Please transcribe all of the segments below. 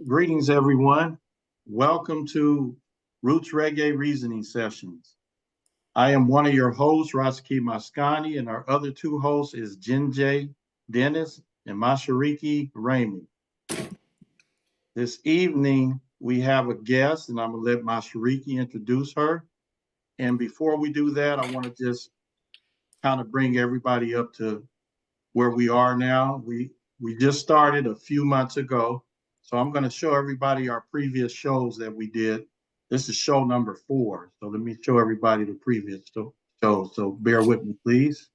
Greetings, everyone. Welcome to Roots Reggae Reasoning Sessions. I am one of your hosts, Rashaki Maskani, and our other two hosts is Jenje Dennis and Mashariki Ramey. This evening, we have a guest, and I'm going to let Mashariki introduce her. And before we do that, I want to just kind of bring everybody up to where we are now. We just started a few months ago. So I'm going to show everybody our previous shows that we did. This is show number 4. So let me show everybody the previous show. So bear with me, please.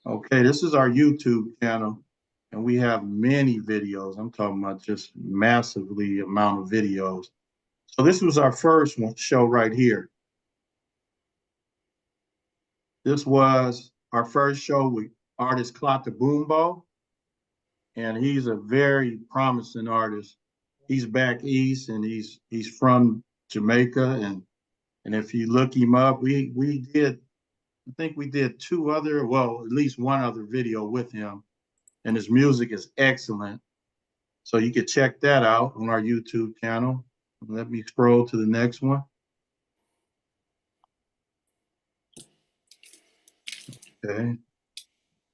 Okay, this is our YouTube channel, and we have many videos. I'm talking about just massively amount of videos. So this was our first show right here. This was our first show with artist Clovette. And he's a very promising artist. He's back east, and he's from Jamaica. And if you look him up, we did, I think we did 2 other, well, at least 1 other video with him. And his music is excellent. So you can check that out on our YouTube channel. Let me scroll to the next one. Okay.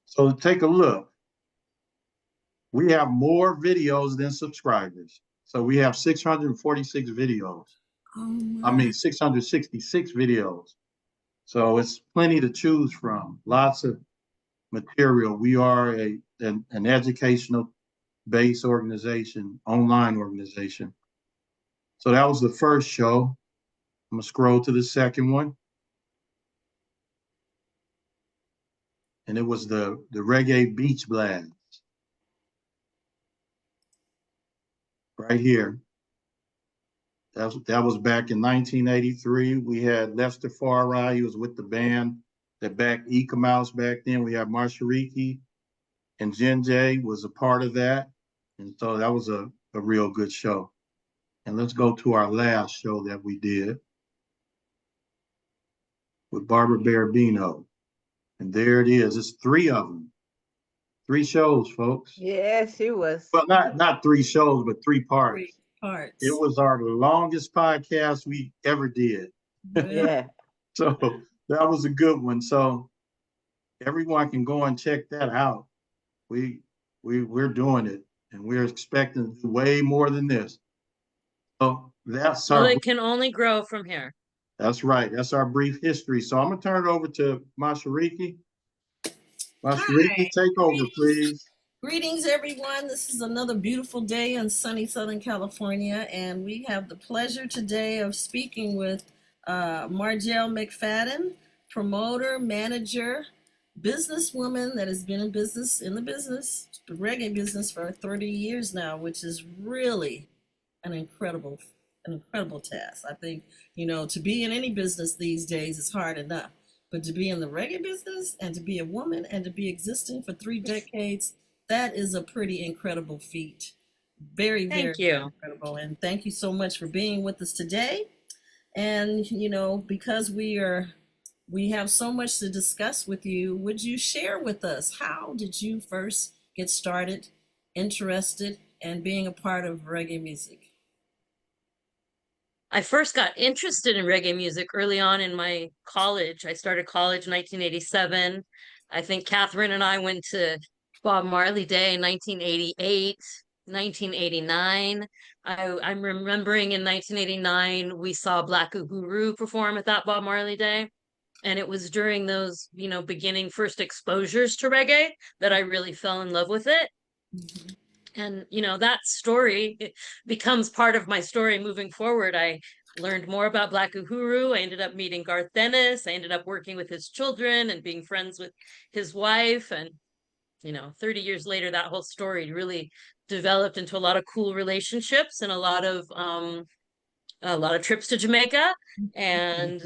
So take a look. We have more videos than subscribers. So we have 646 videos. I mean, 666 videos. So it's plenty to choose from. Lots of material. We are an educational based organization, online organization. So that was the first show. I'm gonna scroll to the second one. And it was the Reggae Beach Blast. Right here. That was back in 1983. We had Lester Farrai. He was with the band that backed Eka Mouse back then. We had Mashariki, and Jenje was a part of that. And so that was a real good show. And let's go to our last show that we did with Barbara Barabino. And there it is. It's 3 of them. 3 shows, folks. Yes, it was. Well, not 3 shows, but 3 parts. 3 parts. It was our longest podcast we ever did. Yeah. So that was a good one. So everyone can go and check that out. We're doing it, and we're expecting way more than this. So that's so it can only grow from here. That's right. That's our brief history. So I'm gonna turn it over to Mashariki. Mashariki, take over, please. Greetings, everyone. This is another beautiful day in sunny Southern California, and we have the pleasure today of speaking with Marjel McFadden, promoter, manager, businesswoman that has been in the reggae business for 30 years now, which is really an incredible task. I think, to be in any business these days is hard enough, but to be in the reggae business and to be a woman and to be existing for 3 decades, that is a pretty incredible feat. Very, very incredible. And thank you so much for being with us today. And, because we have so much to discuss with you, would you share with us, how did you first get started, interested in being a part of reggae music? I first got interested in reggae music early on in my college. I started college in 1987. I think Cathryn and I went to Bob Marley Day in 1988, 1989. I'm remembering in 1989, we saw Black Uhuru perform at that Bob Marley Day. And it was during those, beginning first exposures to reggae that I really fell in love with it. Mm-hmm. And, that story becomes part of my story moving forward. I learned more about Black Uhuru. I ended up meeting Garth Dennis. I ended up working with his children and being friends with his wife. And, 30 years later, that whole story really developed into a lot of cool relationships and a lot of trips to Jamaica. And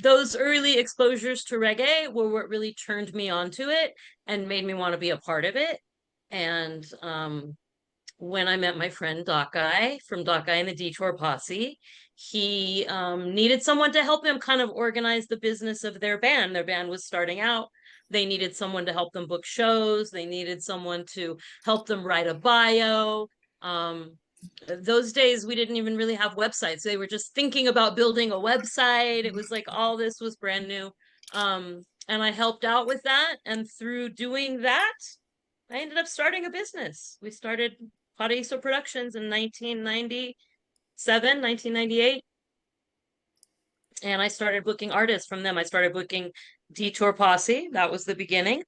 those early exposures to reggae were what really turned me onto it and made me want to be a part of it. And when I met my friend Doc-Eye from Doc-Eye and the Detour Posse, he needed someone to help him kind of organize the business of their band. Their band was starting out They needed someone to help them book shows. They needed someone to help them write a bio. Those days we didn't even really have websites. They were just thinking about building a website. It was like all this was brand new. And I helped out with that. And through doing that, I ended up starting a business. We started Paraíso Productions in 1997, 1998. And I started booking artists from them. I started booking Detour Posse. That was the beginning.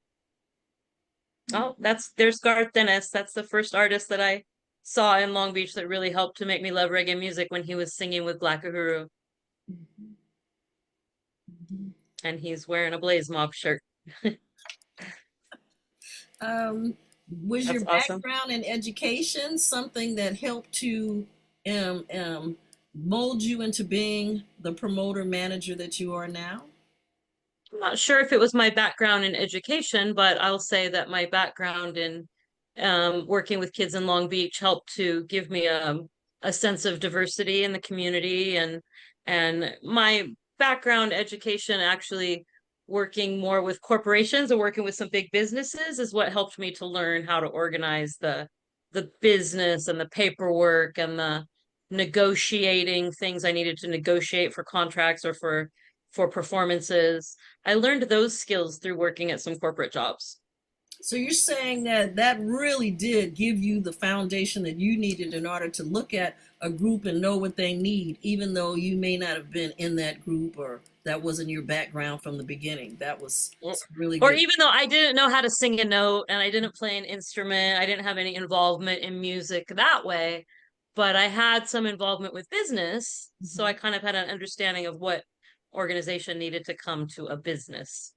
Oh, there's Garth Dennis. That's the first artist that I saw in Long Beach that really helped to make me love reggae music when he was singing with Black Uhuru. And he's wearing a Blaze Mob shirt. Was your awesome. background in education something that helped to mold you into being the promoter manager that you are now? I'm not sure if it was my background in education, but I'll say that my background in working with kids in Long Beach helped to give me a sense of diversity in the community, and my background education actually working more with corporations and working with some big businesses is what helped me to learn how to organize the business and the paperwork and the negotiating things I needed to negotiate for contracts or for performances. I learned those skills through working at some corporate jobs. So you're saying that really did give you the foundation that you needed in order to look at a group and know what they need, even though you may not have been in that group or that wasn't your background from the beginning. That was really good. Or even though I didn't know how to sing a note and I didn't play an instrument, I didn't have any involvement in music that way, but I had some involvement with business. So I kind of had an understanding of what organization needed to come to a business.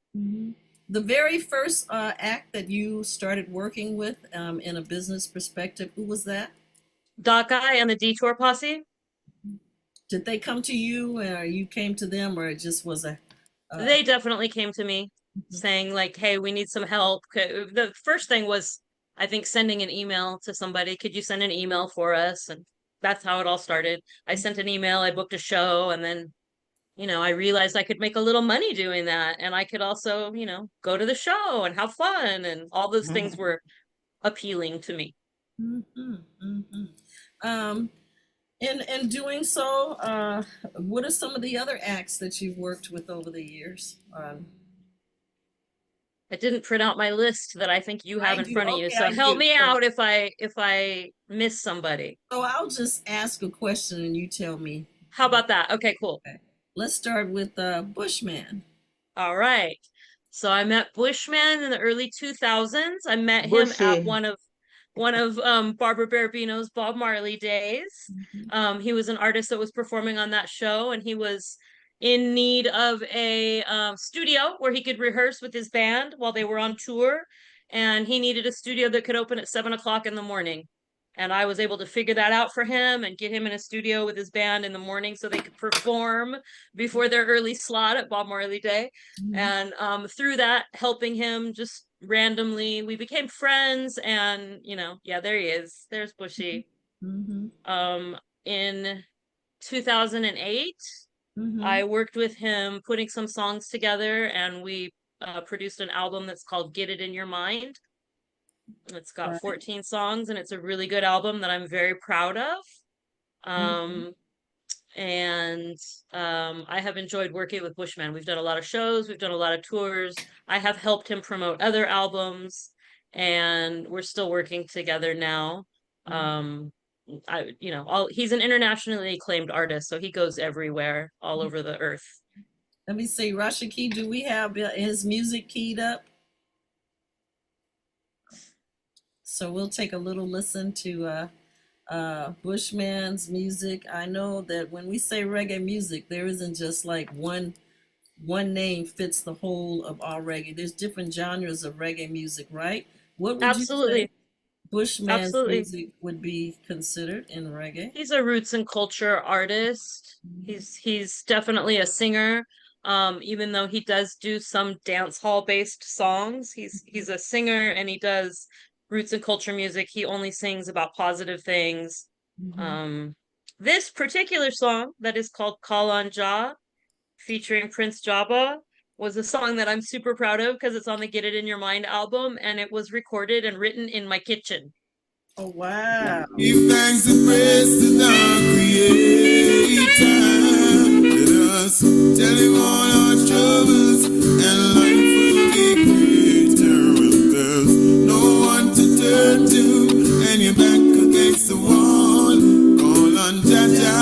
The very first act that you started working with in a business perspective, who was that? Doc Guy and the Detour Posse. Did they come to you or you came to them, or it just was a... They definitely came to me saying like, hey, we need some help. The first thing was, I think, sending an email to somebody. Could you send an email for us? And that's how it all started. I sent an email, I booked a show, and then I realized I could make a little money doing that. And I could also, go to the show and have fun. And all those things were appealing to me. In doing so, what are some of the other acts that you've worked with over the years? I didn't print out my list that I think you have in front of you. So I help do. me out if I miss somebody. So I'll just ask a question and you tell me. How about that? Okay, cool. Okay. Let's start with Bushman. All right. So I met Bushman in the early 2000s. I met him at one of Barbara Barabino's Bob Marley days. He was an artist that was performing on that show, and he was in need of a studio where he could rehearse with his band while they were on tour. And he needed a studio that could open at 7 o'clock in the morning. And I was able to figure that out for him and get him in a studio with his band in the morning so they could perform before their early slot at Bob Marley Day. And through that, helping him just randomly, we became friends. And, yeah, there he is. There's Bushy. In 2008, I worked with him putting some songs together, and we produced an album that's called Get It In Your Mind. It's got 14 songs, and it's a really good album that I'm very proud of. And I have enjoyed working with Bushman. We've done a lot of shows, we've done a lot of tours. I have helped him promote other albums, and we're still working together now. He's an internationally acclaimed artist, so he goes everywhere, all over the earth. Let me see, Rashaki, do we have his music keyed up? So we'll take a little listen to Bushman's music. I know that when we say reggae music, there isn't just like one name fits the whole of all reggae. There's different genres of reggae music, right? What would you say Bushman's music would be considered in reggae? He's a roots and culture artist. He's definitely a singer. Even though he does do some dance hall based songs, he's a singer, and he does roots and culture music. He only sings about positive things. This particular song that is called Call on Jah, featuring Prince Jabba, was a song that I'm super proud of because it's on the Get It In Your Mind album, and it was recorded and written in my kitchen. Oh, wow. Give thanks and praise to the Creator. Let us tell him all our troubles, and life will be greater when there's no one to turn to, and you're back against the wall. Call on Jaja.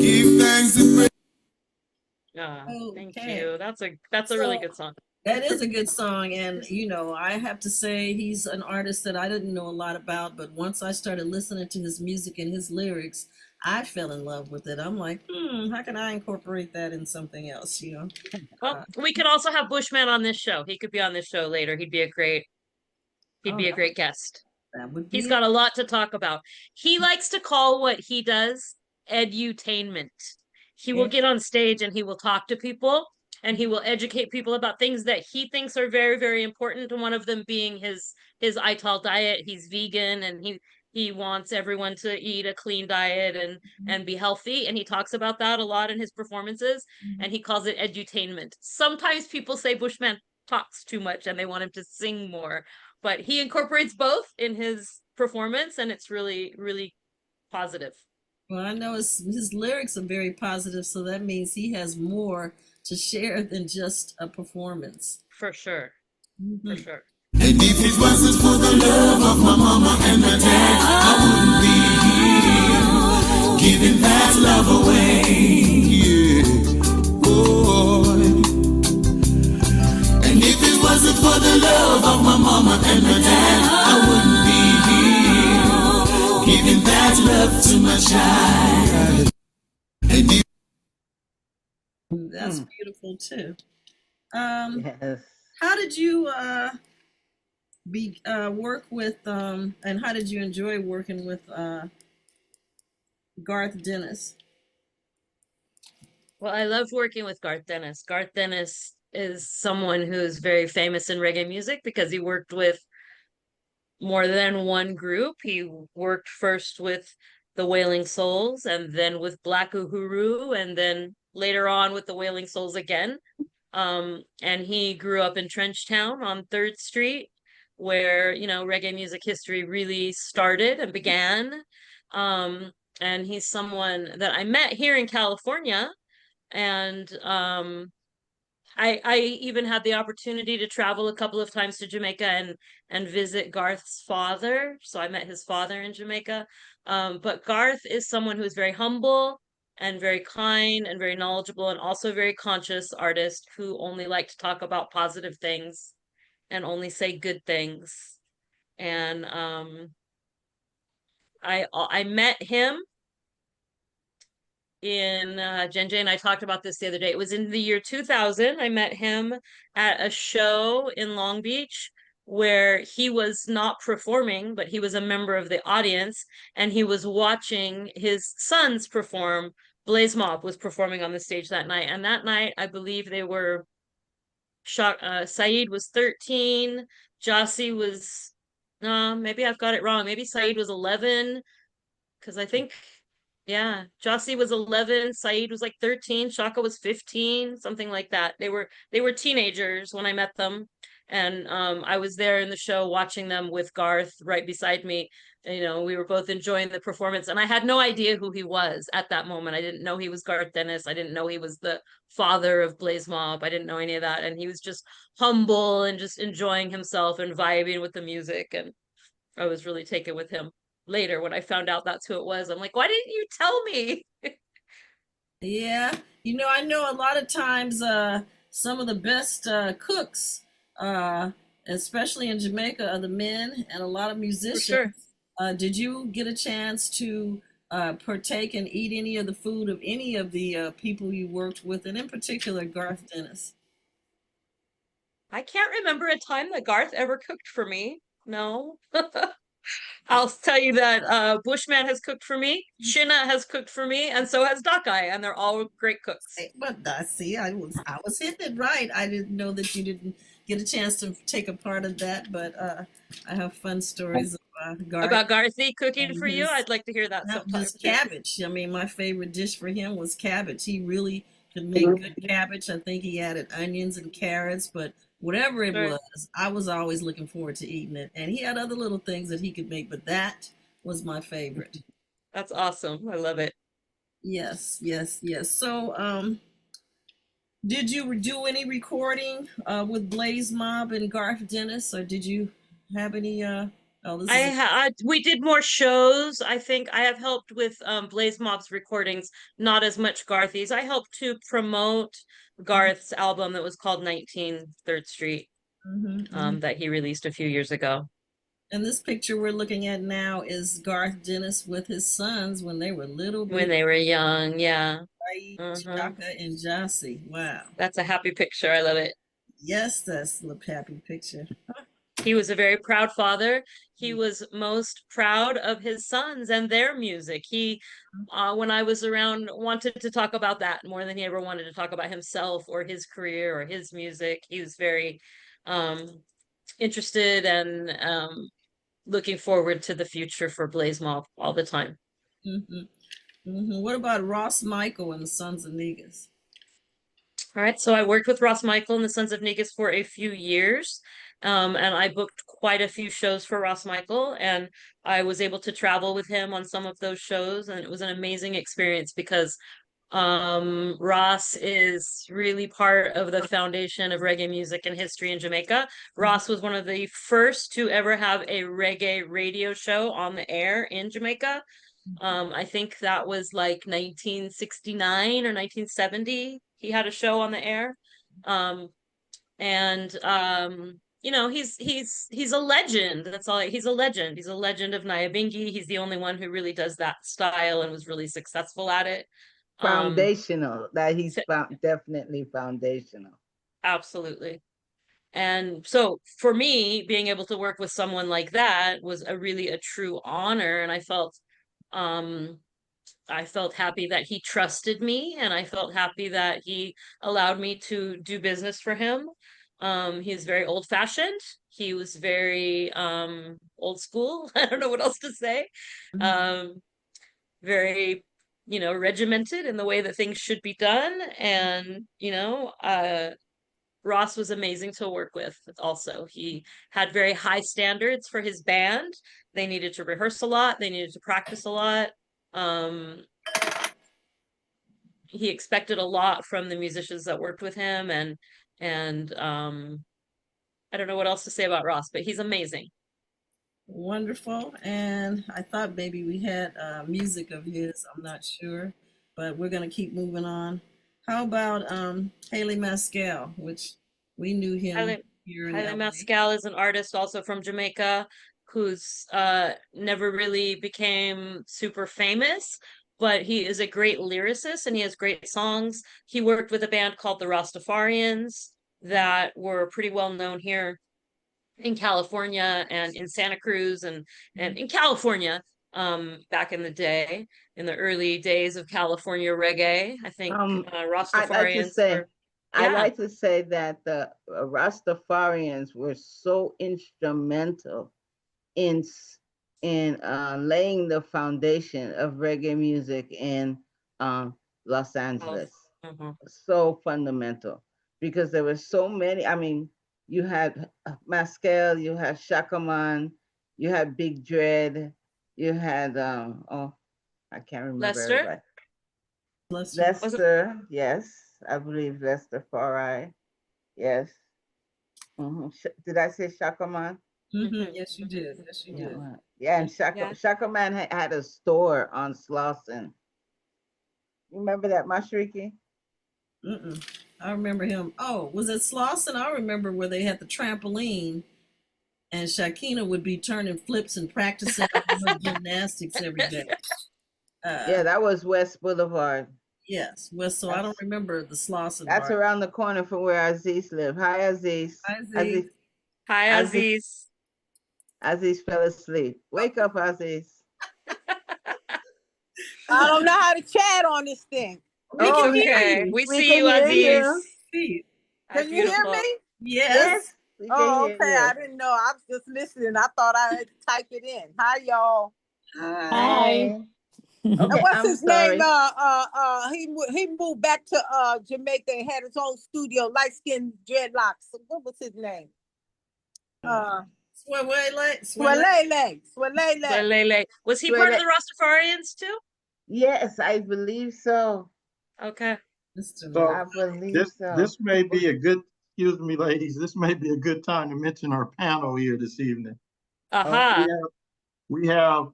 Give thanks and praise. Thank Okay. you. That's a really good song. That is a good song, and I have to say he's an artist that I didn't know a lot about, but once I started listening to his music and his lyrics, I fell in love with it. I'm like, how can I incorporate that in something else, Well, we could also have Bushman on this show. He could be on this show later. He'd be a great guest. That would be He's got a lot to talk about. He likes to call what he does edutainment. He will get on stage and he will talk to people, and he will educate people about things that he thinks are very, very important. And one of them being his ITAL diet. He's vegan, and he wants everyone to eat a clean diet and be healthy. And he talks about that a lot in his performances, and he calls it edutainment. Sometimes people say Bushman talks too much and they want him to sing more, but he incorporates both in his performance, and it's really, really positive. Well, I know his lyrics are very positive, so that means he has more to share than just a performance. For sure. For sure. And if it wasn't for the love of my mama and my dad, I wouldn't be here giving that love away. Yeah, boy. And if it wasn't for the love of my mama and my dad, I wouldn't be here giving that love to my child. And if That's beautiful too. Yes. How did you work with and how did you enjoy working with Garth Dennis? Well, I love working with Garth Dennis. Garth Dennis is someone who's very famous in reggae music because he worked with more than one group. He worked first with the Wailing Souls, and then with Black Uhuru, and then later on with the Wailing Souls again. And he grew up in Trenchtown on 3rd Street, where, reggae music history really started and began. And he's someone that I met here in California, and I even had the opportunity to travel a couple of times to Jamaica and visit Garth's father. So I met his father in Jamaica. But Garth is someone who is very humble and very kind and very knowledgeable, and also a very conscious artist who only liked to talk about positive things and only say good things. And I met him in Jenje, and I talked about this the other day. It was in the year 2000. I met him at a show in Long Beach where he was not performing, but he was a member of the audience, and he was watching his sons perform. Blaze Mob was performing on the stage that night, and that night I believe they were Saeed was 13, Jossie was maybe I've got it wrong, maybe Saeed was 11, because I think Jossie was 11, Saeed was like 13, Shaka was 15, something like that. They were teenagers when I met them, and I was there in the show watching them with Garth right beside me. We were both enjoying the performance, and I had no idea who he was at that moment. I didn't know he was Garth Dennis. I didn't know he was the father of Blaze Mob. I didn't know any of that, and he was just humble and just enjoying himself and vibing with the music, and I was really taken with him. Later, when I found out that's who it was, I'm like, why didn't you tell me? Yeah, I know a lot of times some of the best cooks, especially in Jamaica, are the men, and a lot of musicians. For sure. Did you get a chance to partake and eat any of the food of any of the people you worked with, and in particular Garth Dennis? I can't remember a time that Garth ever cooked for me. No. I'll tell you that Bushman has cooked for me, Shinna has cooked for me, and so has Dakai, and they're all great cooks. But see, I was hitting it right. I didn't know that you didn't get a chance to take a part of that, but I have fun stories about Garthy cooking for you. I'd like to hear that not sometime. just cabbage. I mean, my favorite dish for him was cabbage. He really Could make good cabbage. I think he added onions and carrots, but whatever it Right. was, I was always looking forward to eating it. And he had other little things that he could make, but that was my favorite. That's awesome. I love it. Yes, yes, yes. So, did you do any recording with Blaze Mob and Garth Dennis, or did you have any? Oh, this is We did more shows. I think I have helped with Blaze Mob's recordings, not as much Garthy's. I helped to promote Garth's album that was called 19 3rd Street, that he released a few years ago. And this picture we're looking at now is Garth Dennis with his sons when they were little. When they were young, yeah. Shaka and Jassy. Wow. That's a happy picture. I love it. Yes, that's a happy picture. He was a very proud father. He was most proud of his sons and their music. He, when I was around, wanted to talk about that more than he ever wanted to talk about himself or his career or his music. He was very interested and looking forward to the future for Blaze Mob all the time. What about Ross Michael and the Sons of Negus? All right, so I worked with Ross Michael and the Sons of Negus for a few years, and I booked quite a few shows for Ross Michael, and I was able to travel with him on some of those shows, and it was an amazing experience because Ross is really part of the foundation of reggae music and history in Jamaica. Ross was one of the first to ever have a reggae radio show on the air in Jamaica. I think that was like 1969 or 1970. He had a show on the air. You know, he's a legend. That's all. He's a legend. He's a legend of Nyabingi. He's the only one who really does that style and was really successful at it. Foundational. That he's definitely foundational. Absolutely. And so for me, being able to work with someone like that was a true honor. And I felt happy that he trusted me, and I felt happy that he allowed me to do business for him. He's very old fashioned. He was very old school. I don't know what else to say. Very, you know, regimented in the way that things should be done. And, you know, Ross was amazing to work with also. He had very high standards for his band. They needed to rehearse a lot. They needed to practice a lot. He expected a lot from the musicians that worked with him, and I don't know what else to say about Ross, but he's amazing. Wonderful. And I thought maybe we had music of his. I'm not sure, but we're going to keep moving on. How about Haley Mascal, which we knew him here in Haley LA. Mascal is an artist also from Jamaica who's never really became super famous, but he is a great lyricist and he has great songs. He worked with a band called the Rastafarians that were pretty well known here in California and in Santa Cruz and in California back in the day, in the early days of California reggae. I think Rastafarians I'd like to say that the Rastafarians were so instrumental in laying the foundation of reggae music in Los Angeles. So fundamental, because there were so many. I mean, you had Mascal, you had Shakaman, you had Big Dread, you had I can't remember everybody. Lester, yes, I believe Lester Farai, yes. Did I say Shakaman? Yes, you did. Yes, you did. Yeah, and Shakaman had a store on Slauson. Remember that, Mashariki? I remember him. Oh, was it Slauson? I remember where they had the trampoline and Shakina would be turning flips and practicing gymnastics every day. Yeah, that was West Boulevard. Yes, West. So I don't remember the Slauson. That's part. Around the corner from where Aziz lived. Hi, Aziz. Hi, Aziz. Hi, Aziz. Aziz fell asleep. Wake up, Aziz. I don't know how to chat on this thing. We see you, Aziz. Can you hear me? Yes. Oh, okay. I didn't know. I was just listening. I thought I had to type it in. Hi, y'all. Hi. And Okay, what's I'm his name? sorry. He moved back to Jamaica and had his own studio, light skinned dreadlocks. What was his name? Swalele. Swalele. Lele. Was he part of the Rastafarians too? Yes, I believe so. Okay. So I believe so. this may be a good, excuse me, ladies, this may be a good time to mention our panel here this evening. Aha. We have,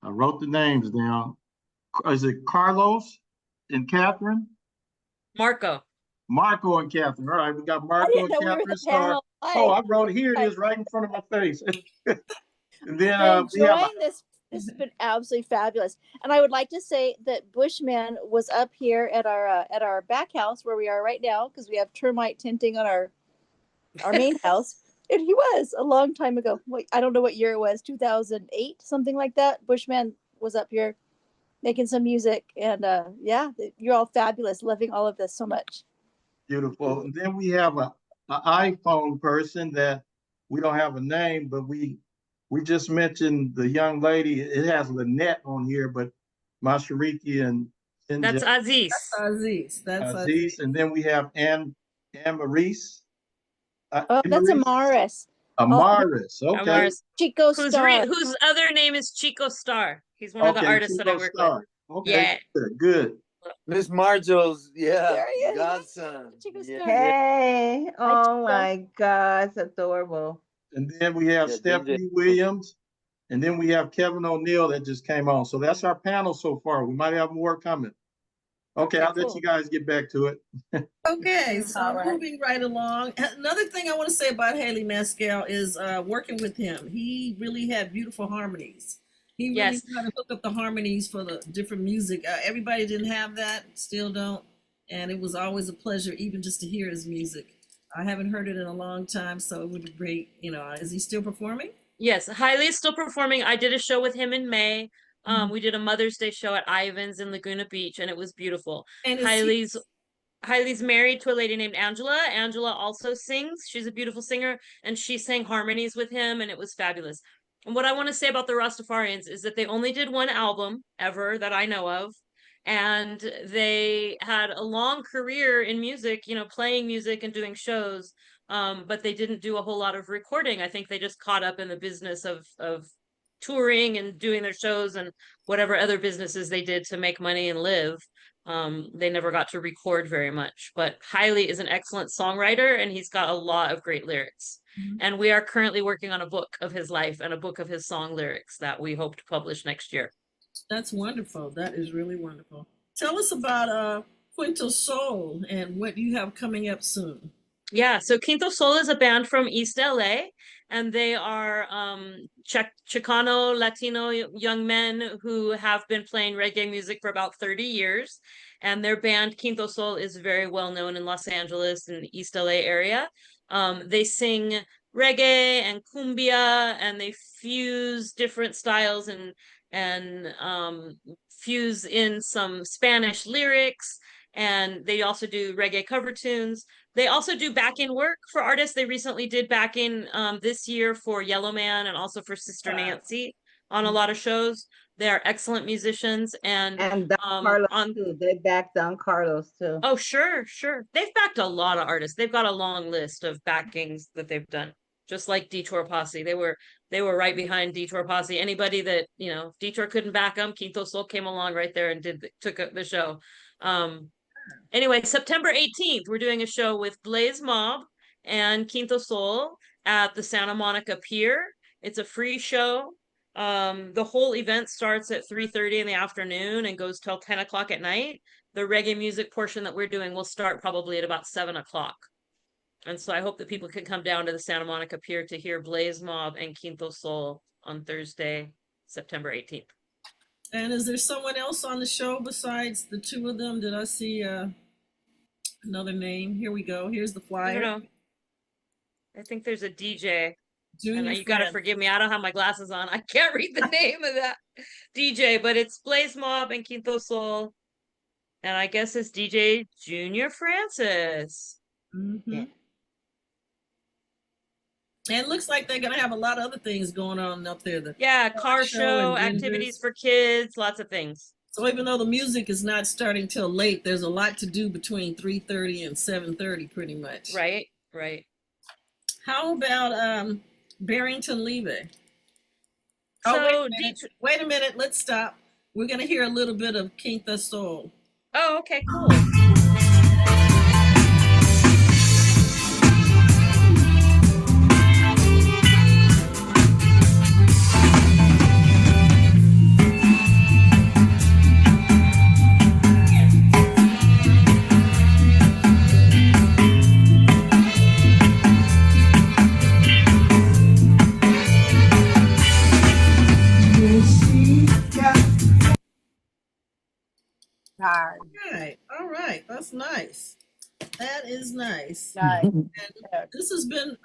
I wrote the names down. Is it Carlos and Cathryn? Marco. Marco and Cathryn. All right, we got Marco and Cathryn Starr. Oh, I wrote it. Here it is right in front of my face. And then we have this has been absolutely fabulous. And I would like to say that Bushman was up here at our back house where we are right now, because we have termite tinting on our main house. And he was a long time ago. I don't know what year it was, 2008, something like that. Bushman was up here making some music. And yeah, you're all fabulous. Loving all of this so much. beautiful. And then we have an iPhone person that we don't have a name, but we just mentioned the young lady. It has Lynette on here, but Mashariki and Jenje. That's Aziz. That's Aziz. And then we have Anne Maurice. That's Amaris. Amaris, okay. Amaris. Chico Starr. Whose other name is Chico Starr. He's one of the artists Chico that I work Starr. with. Okay, Yeah. good. Miss Marjel's, There he is. godson. Chico Yeah. Starr. Hey, Hi, oh Chico. my God, it's adorable. And then we have Yeah, Stephanie Jenje. Williams. And then we have Kevin O'Neill that just came on. So that's our panel so far. We might have more coming. Okay, I'll let you guys get back to it. Okay, so All right. moving right along. Another thing I want to say about Haley Mascal is working with him. He really had beautiful harmonies. He really Yes. knew how to hook up the harmonies for the different music. Everybody didn't have that, still don't. And it was always a pleasure even just to hear his music. I haven't heard it in a long time, so it would be great. You know, is he still performing? Yes, Hailey is still performing. I did a show with him in May. We did a Mother's Day show at Ivan's in Laguna Beach, and it was beautiful. And Hailey's married to a lady named Angela. Angela also sings. She's a beautiful singer, and she sang harmonies with him, and it was fabulous. And what I want to say about the Rastafarians is that they only did one album ever that I know of, and they had a long career in music, you know, playing music and doing shows. But they didn't do a whole lot of recording. I think they just caught up in the business of touring and doing their shows and whatever other businesses they did to make money and live. They never got to record very much. But Hailey is an excellent songwriter, and he's got a lot of great lyrics. And we are currently working on a book of his life and a book of his song lyrics that we hope to publish next year. That's wonderful. That is really wonderful. Tell us about Quinto Soul and what you have coming up soon. Yeah, so Quinto Sol is a band from East LA, and they are Chicano, Latino young men who have been playing reggae music for about 30 years. And their band, Quinto Sol, is very well known in Los Angeles and the East LA area. They sing reggae and cumbia, and they fuse different styles and fuse in some Spanish lyrics. And they also do reggae cover tunes. They also do back-in work for artists. They recently did back-in this year for Yellow Man and also for Sister Nancy on a lot of shows. They are excellent musicians. And Don Carlos too. They backed Don Carlos too. Oh, sure. They've backed a lot of artists. They've got a long list of backings that they've done. Just like Detour Posse. They were right behind Detour Posse. Anybody that, you know, Detour couldn't back them, Quinto Sol came along right there and took the show. Anyway, September 18th, we're doing a show with Blaze Mob and Quinto Sol at the Santa Monica Pier. It's a free show. The whole event starts at 3:30 in the afternoon and goes till 10 o'clock at night. The reggae music portion that we're doing will start probably at about 7 o'clock. And so I hope that people can come down to the Santa Monica Pier to hear Blaze Mob and Quinto Sol on Thursday, September 18th. And is there someone else on the show besides the two of them? Did I see another name? Here we go. Here's the flyer. I don't know. I think there's a DJ. Junior and you got to forgive me. I don't have my glasses on. I can't read the name of that DJ, but it's Blaze Mob and Quinto Sol. And I guess it's DJ Junior Francis. Mm-hmm. Yeah. And it looks like they're gonna have a lot of other things going on up there. The Yeah, car show, and activities vendors. for kids, lots of things. So even though the music is not starting till late, there's a lot to do between 3:30 and 7:30, pretty much. Right, right. How about Barrington Levy? So Oh, wait a minute, let's stop. We're gonna hear a little bit of Coulter Soul. Oh, okay, cool. All right, that's nice. That is nice. Nice. And this has been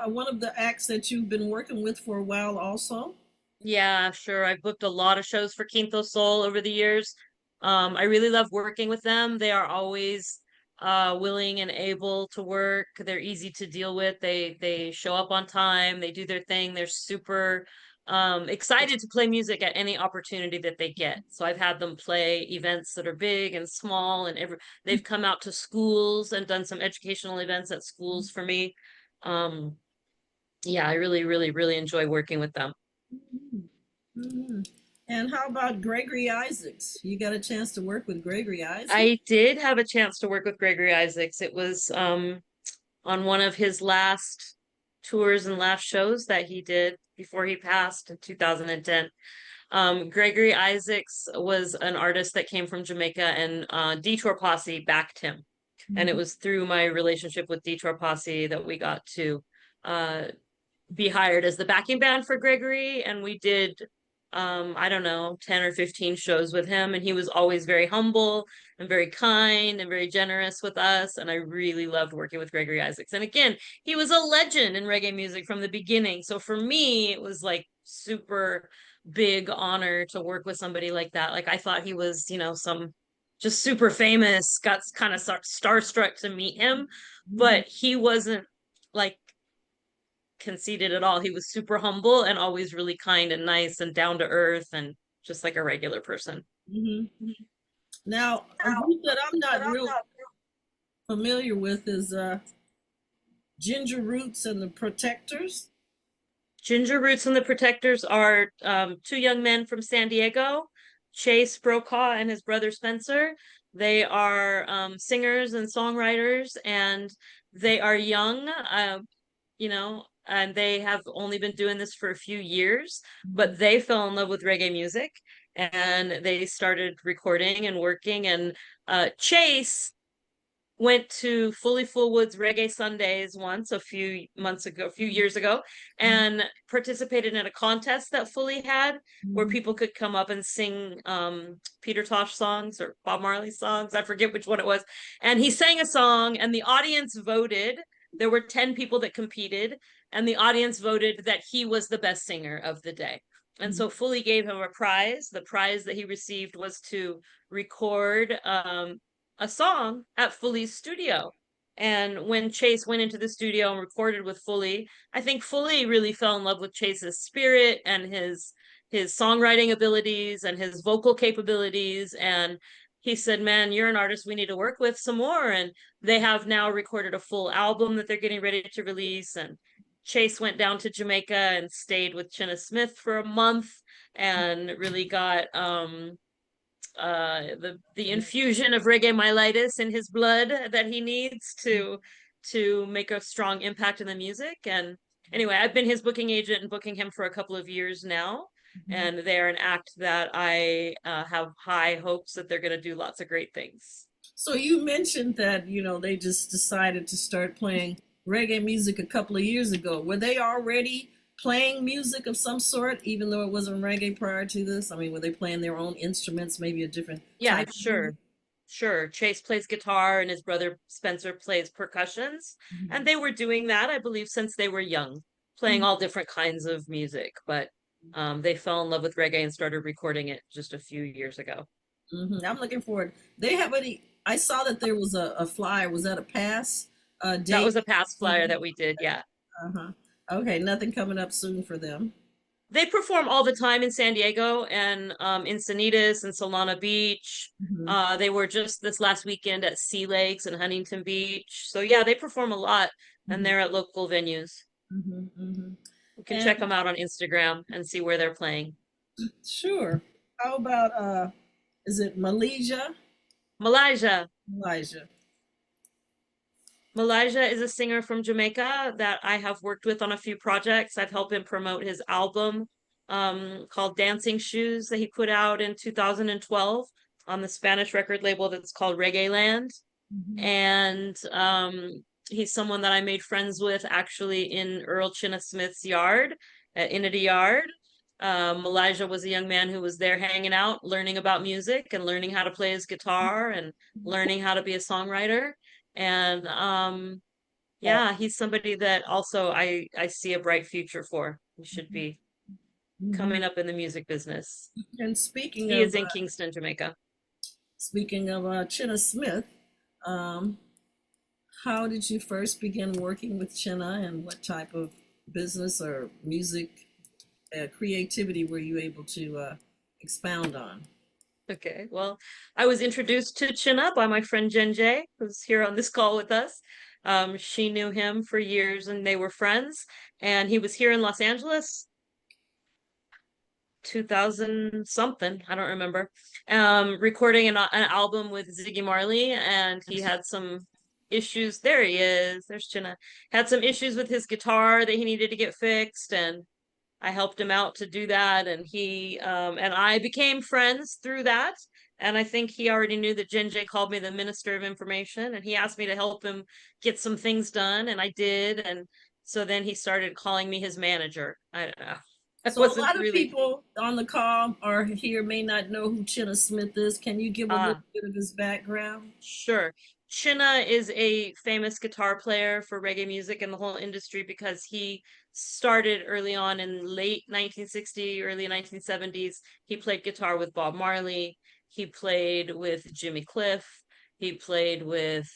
one of the acts that you've been working with for a while also. Yeah, sure. I've booked a lot of shows for Quinto Soul over the years. I really love working with them. They are always willing and able to work. They're easy to deal with. They show up on time. They do their thing. They're super excited to play music at any opportunity that they get. So I've had them play events that are big and small, and they've come out to schools and done some educational events at schools for me. Yeah, I really, really, really enjoy working with them. Mm-hmm. And how about Gregory Isaacs? You got a chance to work with Gregory Isaacs? I did have a chance to work with Gregory Isaacs. It was on one of his last tours and last shows that he did before he passed in 2010. Gregory Isaacs was an artist that came from Jamaica, and Detour Posse backed him. And it was through my relationship with Detour Posse that we got to be hired as the backing band for Gregory, and we did I don't know, 10 or 15 shows with him, and he was always very humble and very kind and very generous with us, and I really loved working with Gregory Isaacs. And again, he was a legend in reggae music from the beginning, so for me it was like super big honor to work with somebody like that. Like I thought he was, you know, some just super famous, got kind of starstruck to meet him, but he wasn't like conceited at all. He was super humble and always really kind and nice and down to earth and just like a regular person. Mm-hmm. Now, a group that I'm not real familiar with is Ginger Roots and the Protectors. Ginger Roots and the Protectors are two young men from San Diego, Chase Brokaw and his brother Spencer. They are singers and songwriters, and they are young, you know, and they have only been doing this for a few years, but they fell in love with reggae music and they started recording and working. And Chase went to Fully Full Woods Reggae Sundays once a few years ago, and participated in a contest that Fully had where people could come up and sing Peter Tosh songs or Bob Marley songs. I forget which one it was. And he sang a song and the audience voted. There were 10 people that competed, and the audience voted that he was the best singer of the day. And so Fully gave him a prize. The prize that he received was to record a song at Fully's studio. And when Chase went into the studio and recorded with Fully, I think Fully really fell in love with Chase's spirit and his songwriting abilities and his vocal capabilities. And he said, man, you're an artist we need to work with some more. And they have now recorded a full album that they're getting ready to release. And Chase went down to Jamaica and stayed with Chinna Smith for a month and really got the infusion of reggae myelitis in his blood that he needs to make a strong impact in the music. And anyway, I've been his booking agent and booking him for a couple of years now. And they're an act that I have high hopes that they're going to do lots of great things. So you mentioned that, you know, they just decided to start playing reggae music a couple of years ago. Were they already playing music of some sort, even though it wasn't reggae prior to this? I mean, were they playing their own instruments, maybe a different Yeah, type sure. Chase plays guitar and his brother Spencer plays percussions. And they were doing that, I believe, since they were young, playing all different kinds of music. But they fell in love with reggae and started recording it just a few years ago. I'm looking forward. They have any, I saw that there was a flyer. Was that a pass? That was a pass flyer that we did, yeah. Okay, nothing coming up soon for them. They perform all the time in San Diego and Encinitas and Solana Beach. They were just this last weekend at Sea Lakes and Huntington Beach. So yeah, they perform a lot and they're at local venues. You can check them out on Instagram and see where they're playing. Sure. How about is it Malaysia? Malaysia. Malaysia. Malaysia is a singer from Jamaica that I have worked with on a few projects. I've helped him promote his album called Dancing Shoes that he put out in 2012 on the Spanish record label that's called Reggae Land. And he's someone that I made friends with actually in Earl Chinna Smith's yard at Inity Yard. Malaysia was a young man who was there hanging out, learning about music and learning how to play his guitar and learning how to be a songwriter. And yeah, he's somebody that also I see a bright future for. He should be coming up in the music business. And speaking he of, is in Kingston, Jamaica. Speaking of Chinna Smith, how did you first begin working with Chinna, and what type of business or music creativity were you able to expound on? Okay, well, I was introduced to Chinna by my friend Jenje, who's here on this call with us. She knew him for years and they were friends. And he was here in Los Angeles, 2000 something, I don't remember, recording an album with Ziggy Marley. And he had some issues. There he is. There's Chinna. Had some issues with his guitar that he needed to get fixed. And I helped him out to do that, and he and I became friends through that. And I think he already knew that Jenje called me the Minister of Information, and he asked me to help him get some things done, and I did. And so then he started calling me his manager. I don't know. So a lot of people on the call or here may not know who Chinna Smith is. Can you give a little bit of his background? Sure. Chinna is a famous guitar player for reggae music in the whole industry because he started early on in late 1960s, early 1970s. He played guitar with Bob Marley. He played with Jimmy Cliff. He played with,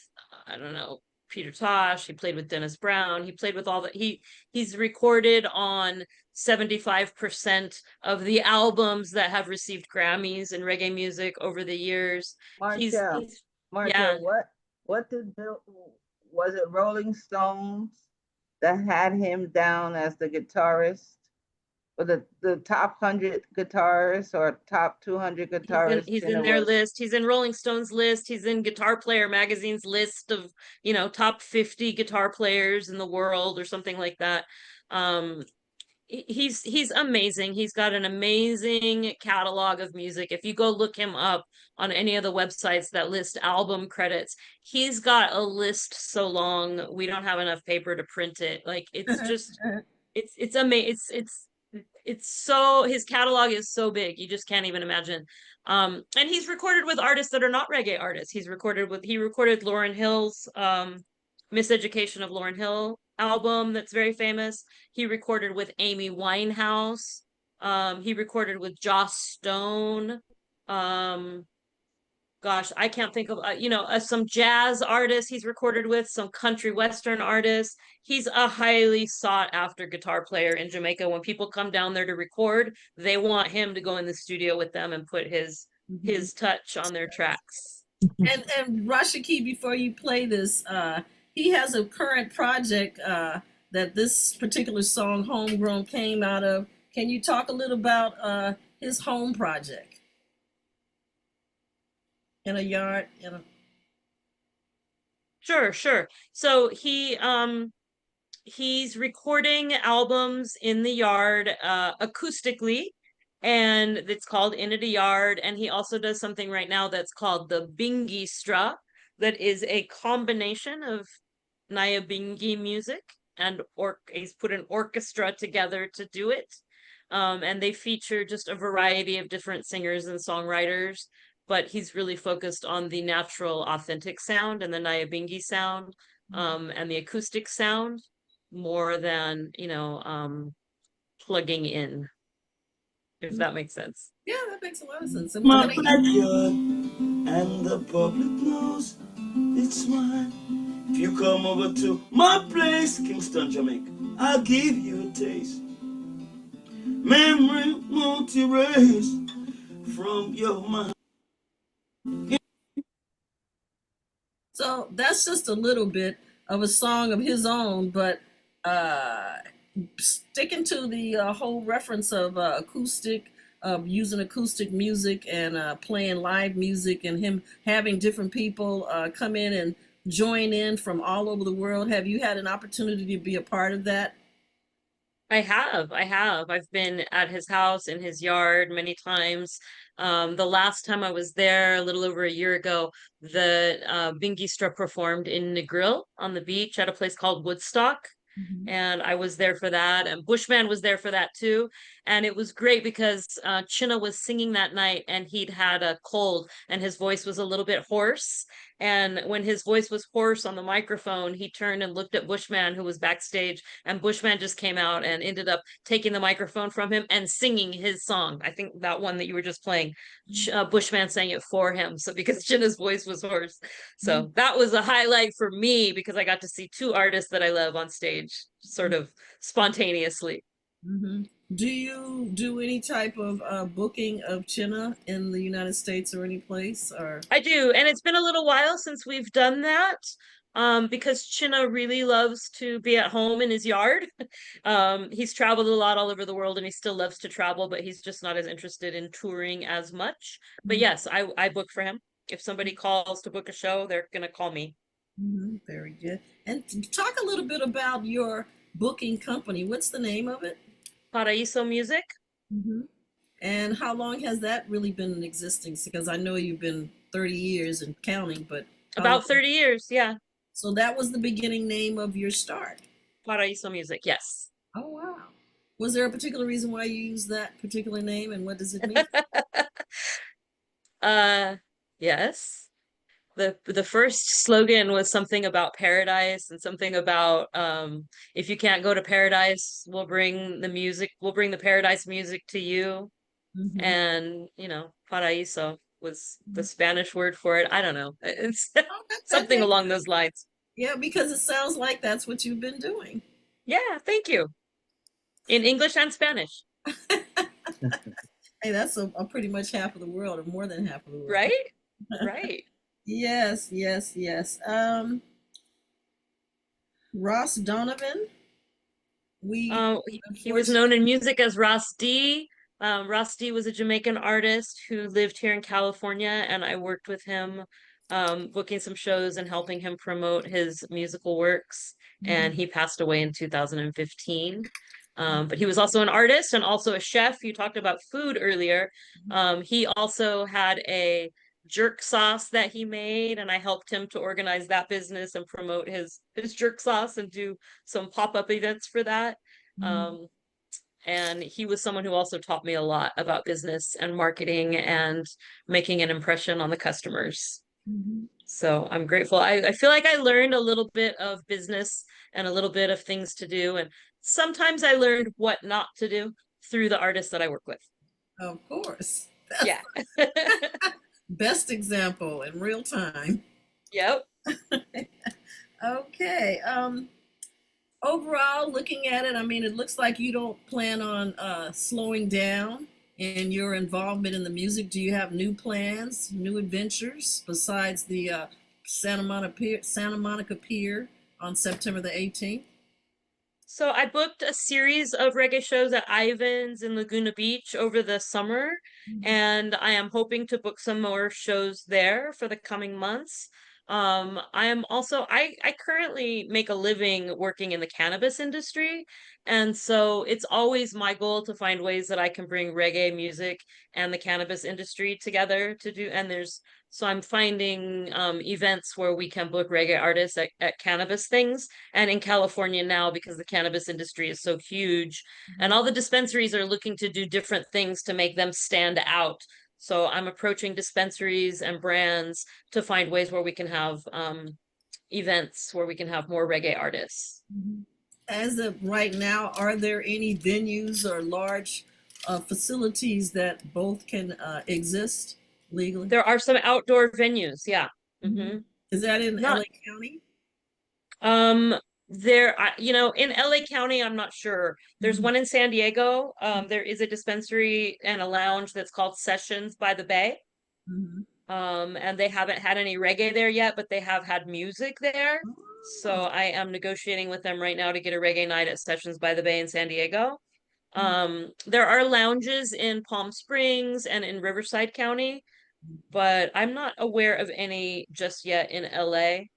I don't know, Peter Tosh. He played with Dennis Brown. He played with all the, he's recorded on 75% of the albums that have received Grammys in reggae music over the years. Marjel, yeah. What did was it Rolling Stones that had him down as the guitarist, or the top 100 guitarists or top 200 guitarists? He's in their list. He's in Rolling Stone's list. He's in Guitar Player magazine's list of, you know, top 50 guitar players in the world or something like that. He's amazing. He's got an amazing catalog of music. If you go look him up on any of the websites that list album credits, he's got a list so long we don't have enough paper to print it. Like, it's just it's amazing. It's so, his catalog is so big you just can't even imagine. And he's recorded with artists that are not reggae artists. He recorded Lauryn Hill's Miseducation of Lauryn Hill album that's very famous. He recorded with Amy Winehouse. He recorded with Joss Stone. Gosh, I can't think of, some jazz artists he's recorded with, some country western artists. He's a highly sought after guitar player in Jamaica. When people come down there to record, they want him to go in the studio with them and put his touch on their tracks. And Rashaki, before you play this, he has a current project that this particular song, Homegrown, came out of. Can you talk a little about his home project? In a yard, Sure. So he's recording albums in the yard acoustically, and it's called In a Yard. And he also does something right now that's called the Bingistra, that is a combination of Nyabingi music and he's put an orchestra together to do it. And they feature just a variety of different singers and songwriters, but he's really focused on the natural, authentic sound and the Nyabingi sound, and the acoustic sound more than, plugging in, if that makes sense. Yeah, that makes a lot of sense. My backyard and the public knows it's mine. If you come over to my place, Kingston, Jamaica, I'll give you a taste. Memory won't erase from your mind. So that's just a little bit of a song of his own, but sticking to the whole reference of acoustic, using acoustic music and playing live music, and him having different people come in and join in from all over the world. Have you had an opportunity to be a part of that? I have. I've been at his house, in his yard many times. The last time I was there, a little over a year ago, the Bingistra performed in Negril on the beach at a place called Woodstock. And I was there for that, and Bushman was there for that too. And it was great because Chinna was singing that night, and he'd had a cold, and his voice was a little bit hoarse. And when his voice was hoarse on the microphone, he turned and looked at Bushman, who was backstage, and Bushman just came out and ended up taking the microphone from him and singing his song. I think that one that you were just playing, Bushman sang it for him. So because Chinna's voice was hoarse. So that was a highlight for me, because I got to see two artists that I love on stage, sort of spontaneously. Do you do any type of booking of Chinna in the United States or any place? Or I do, and it's been a little while since we've done that, because Chinna really loves to be at home in his yard. He's traveled a lot all over the world, and he still loves to travel, but he's just not as interested in touring as much. But yes, I book for him. If somebody calls to book a show, they're gonna call me. Very good. And talk a little bit about your booking company. What's the name of it? Paraíso Music. And how long has that really been in existence? Because I know you've been 30 years and counting, but about 30 years, yeah. So that was the beginning name of your start. Paraíso Music, yes. Oh wow. Was there a particular reason why you used that particular name, and what does it mean? Yes. The first slogan was something about paradise, and something about if you can't go to paradise, we'll bring the paradise music to you. And paraíso was the Spanish word for it. I don't know. It's something along those lines. Yeah, because it sounds like that's what you've been doing. Yeah, thank you. In English and Spanish. Hey, that's a pretty much half of the world, or more than half of the world. Right? Right. Yes. Ross Donovan. He was known in music as Ross D. Ross D was a Jamaican artist who lived here in California, and I worked with him, booking some shows and helping him promote his musical works. And he passed away in 2015. But he was also an artist and also a chef. You talked about food earlier. He also had a jerk sauce that he made, and I helped him to organize that business and promote his jerk sauce and do some pop-up events for that. And he was someone who also taught me a lot about business and marketing and making an impression on the customers. So I'm grateful. I feel like I learned a little bit of business and a little bit of things to do, and sometimes I learned what not to do through the artists that I work with. Of course. Yeah. Best example in real time. Yep. Okay. Overall, looking at it, I mean, it looks like you don't plan on slowing down in your involvement in the music. Do you have new plans, new adventures besides the Santa Monica Pier on September the 18th? So I booked a series of reggae shows at Ivan's in Laguna Beach over the summer, and I am hoping to book some more shows there for the coming months. I currently make a living working in the cannabis industry, and so it's always my goal to find ways that I can bring reggae music and the cannabis industry together to do. And so I'm finding events where we can book reggae artists at cannabis things. And in California now, because the cannabis industry is so huge, and all the dispensaries are looking to do different things to make them stand out. So I'm approaching dispensaries and brands to find ways where we can have events where we can have more reggae artists. As of right now, are there any venues or large facilities that both can exist legally? There are some outdoor venues, yeah. Is that in Not- LA County? In LA County, I'm not sure. There's one in San Diego. There is a dispensary and a lounge that's called Sessions by the Bay. Mhm. And they haven't had any reggae there yet, but they have had music there. So I am negotiating with them right now to get a reggae night at Sessions by the Bay in San Diego. There are lounges in Palm Springs and in Riverside County, but I'm not aware of any just yet in LA.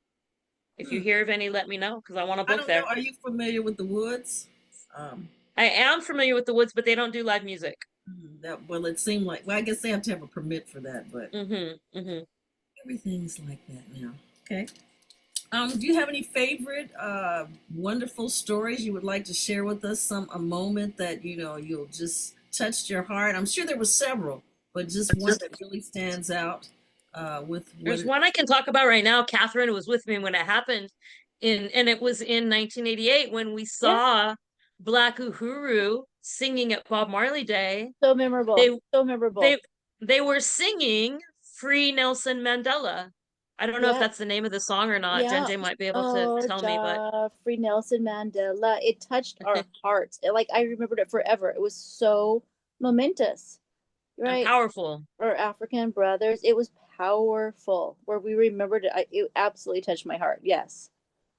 If you hear of any, let me know because I want to I book don't know. there. Are you familiar with the Woods? I am familiar with the Woods, but they don't do live music. Well, it seemed like, well, I guess they have to have a permit for that, but everything's like that now. Okay. Do you have any favorite wonderful stories you would like to share with us? A moment that you'll just touched your heart. I'm sure there were several, but just one that really stands out. There's one I can talk about right now. Cathryn was with me when it happened, and it was in 1988 when we saw Black Uhuru singing at Bob Marley Day. So memorable. So memorable. They were singing "Free Nelson Mandela." I don't know if that's the name of the song or not. Yeah. Jenje might be able to tell me, but Free Nelson Mandela. It touched our hearts. I remembered it forever. It was so momentous. Right. And powerful. Our African brothers. It was powerful. Where we remembered it. It absolutely touched my heart. Yes.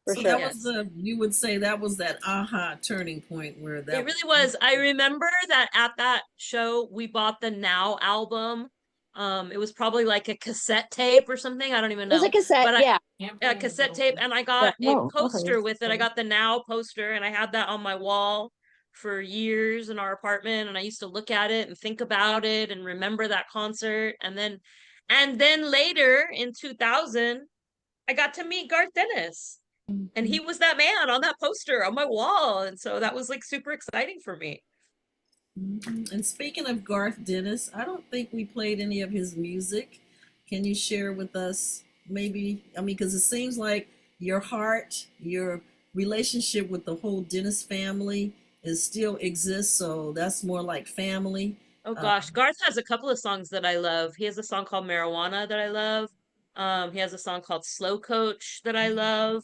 For so sure. That was you would say that was that aha turning point where that it really was. I remember that at that show we bought the Now album. It was probably like a cassette tape or something. I don't even know. It was a cassette, but a cassette tape, and I got a poster with it. I got the Now poster, and I had that on my wall for years in our apartment. And I used to look at it and think about it and remember that concert. And then later in 2000, I got to meet Garth Dennis. And he was that man on that poster on my wall. And so that was like super exciting for me. And speaking of Garth Dennis, I don't think we played any of his music. Can you share with us maybe, because it seems like your heart, your relationship with the whole Dennis family still exists. So that's more like family. Oh gosh, Garth has a couple of songs that I love. He has a song called Marijuana that I love. He has a song called Slow Coach that I love.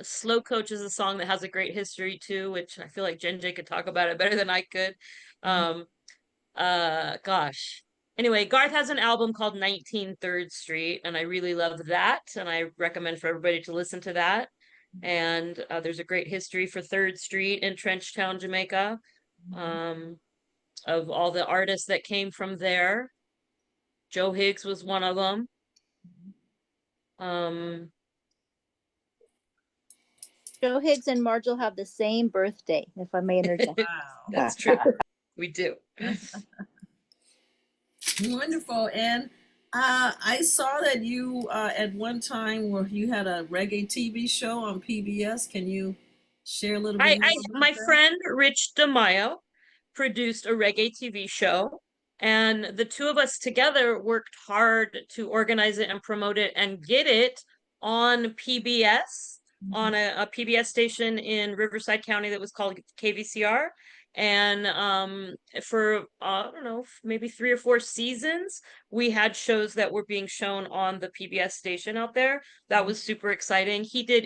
Slow Coach is a song that has a great history too, which I feel like Jenje could talk about it better than I could. Gosh. Anyway, Garth has an album called 19 3rd Street, and I really love that, and I recommend for everybody to listen to that. And there's a great history for 3rd Street in Trenchtown, Jamaica, of all the artists that came from there. Joe Higgs was one of them. Joe Higgs and Marjel have the same birthday, if I may interject. Wow. That's true. We do. Wonderful. And I saw that you at one time where you had a reggae TV show on PBS. Can you share a little bit more about my that? friend Rich DeMaio produced a reggae TV show, and the two of us together worked hard to organize it and promote it and get it on PBS, on a PBS station in Riverside County that was called KVCR. And for I don't know, maybe 3 or 4 seasons, we had shows that were being shown on the PBS station out there. That was super exciting. He did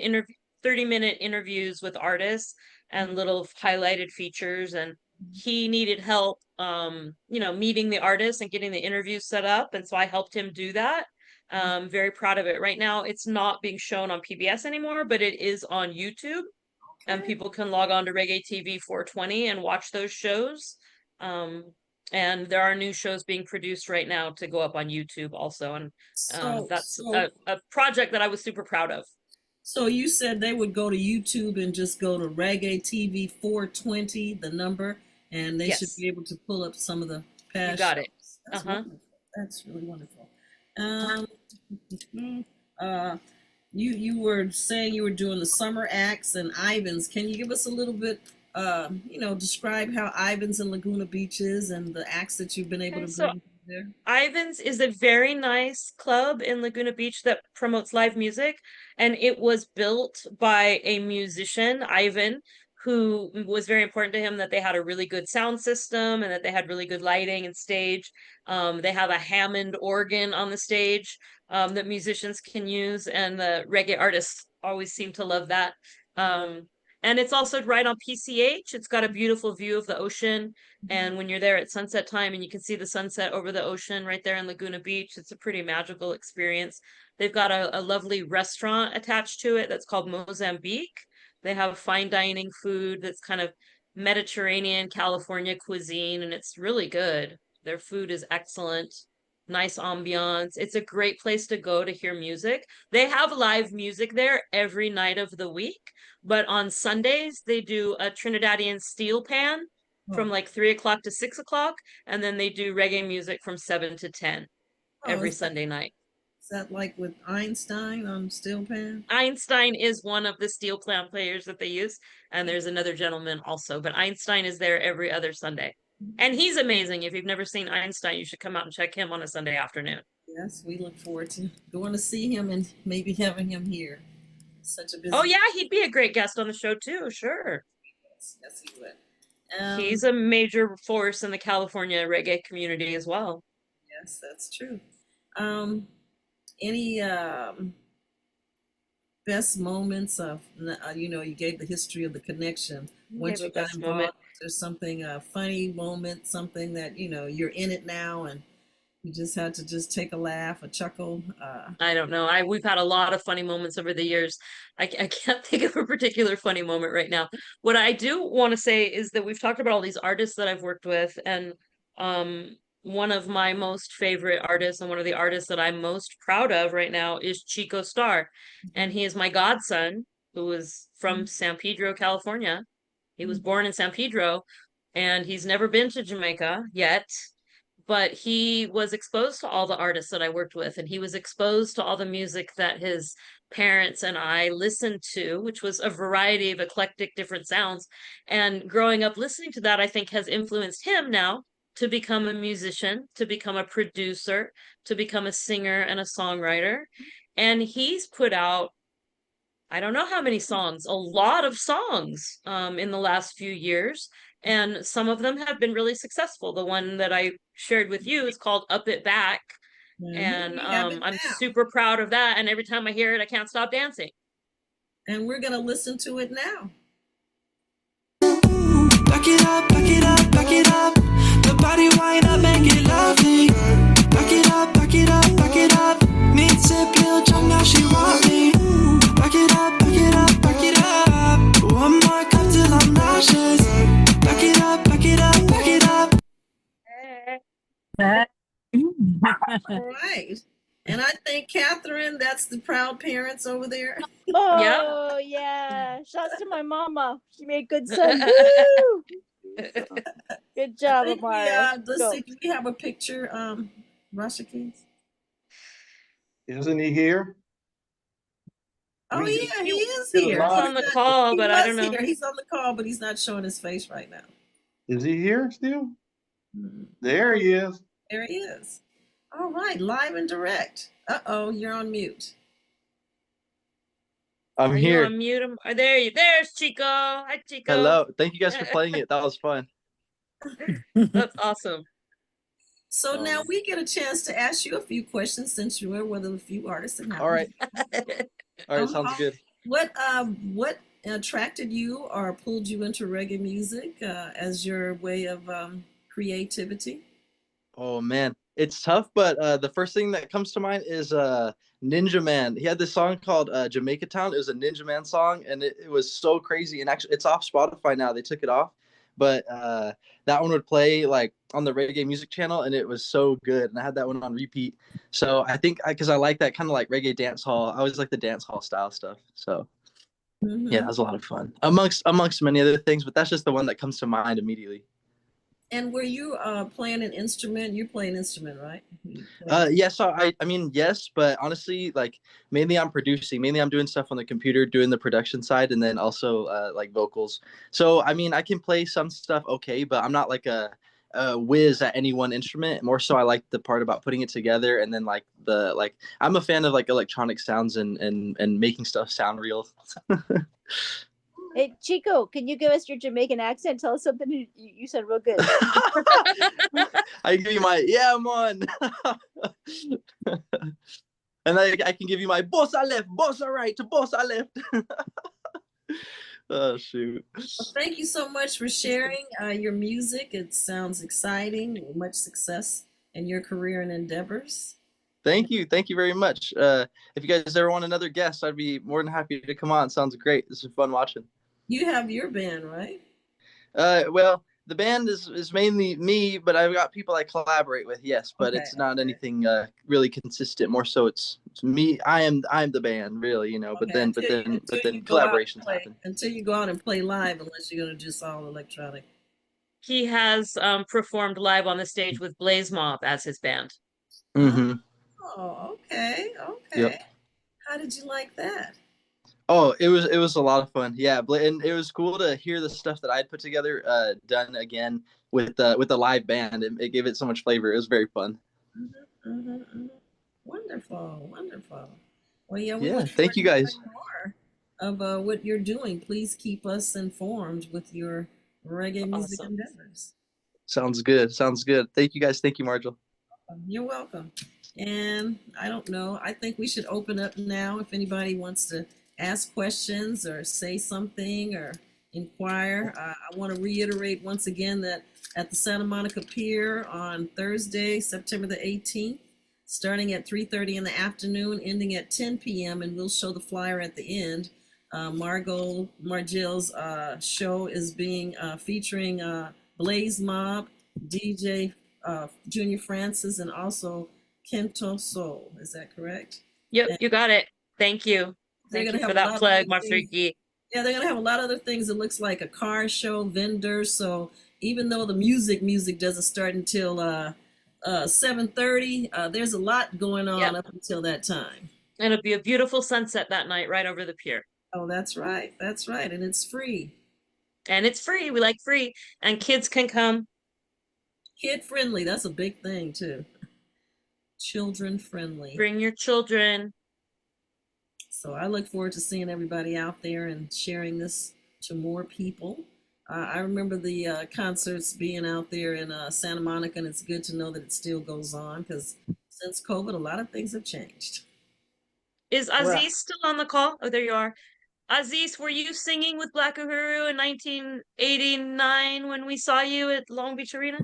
30-minute interviews with artists and little highlighted features, and he needed help meeting the artists and getting the interviews set up, and so I helped him do that. Very proud of it. Right now it's not being shown on PBS anymore, but it is on YouTube. And people can log on to Reggae TV 420 and watch those shows. And there are new shows being produced right now to go up on YouTube also. And that's a project that I was super proud of. So you said they would go to YouTube and just go to Reggae TV 420, the number, and they should be able to pull up some of the past You got shows. it. That's wonderful. That's really wonderful. You were saying you were doing the summer acts and Ivans. Can you give us a little bit, describe how Ivans and Laguna Beach is and the acts that you've been able to bring there? Ivans is a very nice club in Laguna Beach that promotes live music, and it was built by a musician, Ivan, who was very important to him that they had a really good sound system and that they had really good lighting and stage. They have a Hammond organ on the stage that musicians can use, and the reggae artists always seem to love that. And it's also right on PCH. It's got a beautiful view of the ocean. And when you're there at sunset time and you can see the sunset over the ocean right there in Laguna Beach, it's a pretty magical experience. They've got a lovely restaurant attached to it that's called Mozambique. They have fine dining food that's kind of Mediterranean, California cuisine, and it's really good. Their food is excellent. Nice ambiance. It's a great place to go to hear music. They have live music there every night of the week, but on Sundays they do a Trinidadian steel pan from like 3 o'clock to 6 o'clock, and then they do reggae music from 7 to 10 every Sunday night. Is that like with Einstein on steel pan? Einstein is one of the steel pan players that they use, and there's another gentleman also, but Einstein is there every other Sunday. And he's amazing. If you've never seen Einstein, you should come out and check him on a Sunday afternoon. Yes, we look forward to going to see him and maybe having him here. Such a busy. Oh yeah, he'd be a great guest on the show too, sure. Yes, he would. He's a major force in the California reggae community as well. Yes, that's true. Any best moments of, you gave the history of the connection. Once you got involved, there's something, a funny moment, something that, you're in it now and you just had to just take a laugh, a chuckle. I don't know. We've had a lot of funny moments over the years. I can't think of a particular funny moment right now. What I do want to say is that we've talked about all these artists that I've worked with, and one of my most favorite artists and one of the artists that I'm most proud of right now is Chico Starr. And he is my godson, who is from San Pedro, California. He was born in San Pedro, and he's never been to Jamaica yet, but he was exposed to all the artists that I worked with, and he was exposed to all the music that his parents and I listened to, which was a variety of eclectic different sounds. And growing up listening to that, I think has influenced him now to become a musician, to become a producer, to become a singer and a songwriter. And he's put out, I don't know how many songs, a lot of songs in the last few years. And some of them have been really successful. The one that I shared with you is called Up It Back. And I'm super proud of that. And every time I hear it, I can't stop dancing. And we're going to listen to it now. Back it up, back it up, back it up. The body wind up, make it lovely. Back it up, back it up, back it up. Need to build jump, now she want me. Back it up, back it up, back it up. One more cup till I'm nauseous. Back it up, back it up, back it up. All right. And I think Cathryn, that's the proud parents over there. Oh, yeah. Shouts to my mama. She made good son. Woo! Good job, Amara. Let's see, do we have a picture, Rashaki? Isn't he here? Oh, yeah, he is here. He's on the call, but I don't know. He's on the call, but he's not showing his face right now. Is he here still? There he is. There he is. All right, live and direct. Uh-oh, you're on mute. I'm here. On mute? There's Chico. Hi, Chico. Hello. Thank you guys for playing it. That was fun. That's awesome. So now we get a chance to ask you a few questions since you were one of the few artists in All right. All right, sounds good. What attracted you or pulled you into reggae music as your way of creativity? Oh man, it's tough, but the first thing that comes to mind is Ninja Man. He had this song called Jamaica Town. It was a Ninja Man song, and it was so crazy. And actually, it's off Spotify now. They took it off, but that one would play like on the reggae music channel, and it was so good. And I had that one on repeat. So I think because I like that kind of like reggae dance hall. I always like the dance hall style stuff. So yeah, that was a lot of fun amongst many other things. But that's just the one that comes to mind immediately. And were you playing an instrument? You play an instrument, right? Yes, I mean, yes, but honestly, like mainly I'm producing. Mainly I'm doing stuff on the computer, doing the production side, and then also like vocals. So I mean, I can play some stuff okay, but I'm not like a whiz at any one instrument. More so, I like the part about putting it together, and then like I'm a fan of like electronic sounds and making stuff sound real. Hey, Chico, can you give us your Jamaican accent? Tell us something you said real good. I give you my, yeah, I'm on. And I can give you my bossa left, bossa right, to bossa left. Oh shoot. Well, thank you so much for sharing your music. It sounds exciting. Much success in your career and endeavors. Thank you very much. If you guys ever want another guest, I'd be more than happy to come on. Sounds great. This is fun watching. You have your band, right? Well, the band is mainly me, but I've got people I collaborate with. Yes, but Okay, it's not anything really consistent. More so, it's me. I'm the band, really. You know. But Okay, then until you go out and collaborations play, happen. until you go out and play live, unless you're gonna just all electronic. He has performed live on the stage with Blaze Mob as his band. Mm-hmm. Oh, okay, okay. Yep. How did you like that? Oh, it was a lot of fun. Yeah, and it was cool to hear the stuff that I'd put together done again with the live band. It gave it so much flavor. It was very fun. Wonderful, wonderful. Well, yeah, we Yeah, look thank forward you to guys. hearing more of what you're doing. Please keep us informed with your reggae music Awesome. endeavors. Sounds good. Sounds good. Thank you guys. Thank you, Marjel. You're welcome. And I don't know, I think we should open up now if anybody wants to ask questions or say something or inquire. I want to reiterate once again that at the Santa Monica Pier on Thursday, September the 18th, starting at 3:30 in the afternoon, ending at 10 p.m., and we'll show the flyer at the end. Marjel's show is being featuring Blaze Mob, DJ Junior Francis, and also Kento Soul. Is that correct? Yep, And you got it. Thank you. they're Thank gonna you have for a that lot of plug, other things. Mashariki. Yeah, they're gonna have a lot of other things. It looks like a car show, vendors. So even though the music doesn't start until 7:30, there's a lot going on Yep. up until that time. And it'll be a beautiful sunset that night right over the pier. Oh, that's right. That's right. And it's free. And it's free. We like free. And kids can come. Kid friendly. That's a big thing too. Children friendly. Bring your children. So I look forward to seeing everybody out there and sharing this to more people. I remember the concerts being out there in Santa Monica, and it's good to know that it still goes on because since COVID, a lot of things have changed. Is Aziz Well- still on the call? Oh, there you are. Aziz, were you singing with Black Uhuru in 1989 when we saw you at Long Beach Arena?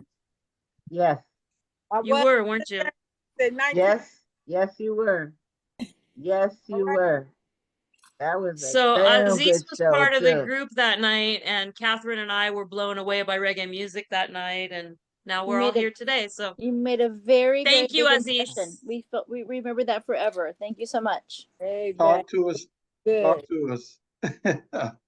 Yes, You were, weren't you? yes, you were. Yes, you were. That was a So damn Aziz good was show, part of the too. group that night, and Cathryn and I were blown away by reggae music that night, and now You we're all made a- here today. So You made a very, thank very you, big Aziz. impression. We remember that forever. Thank you so much. Hey, Talk to us. good. Talk to us.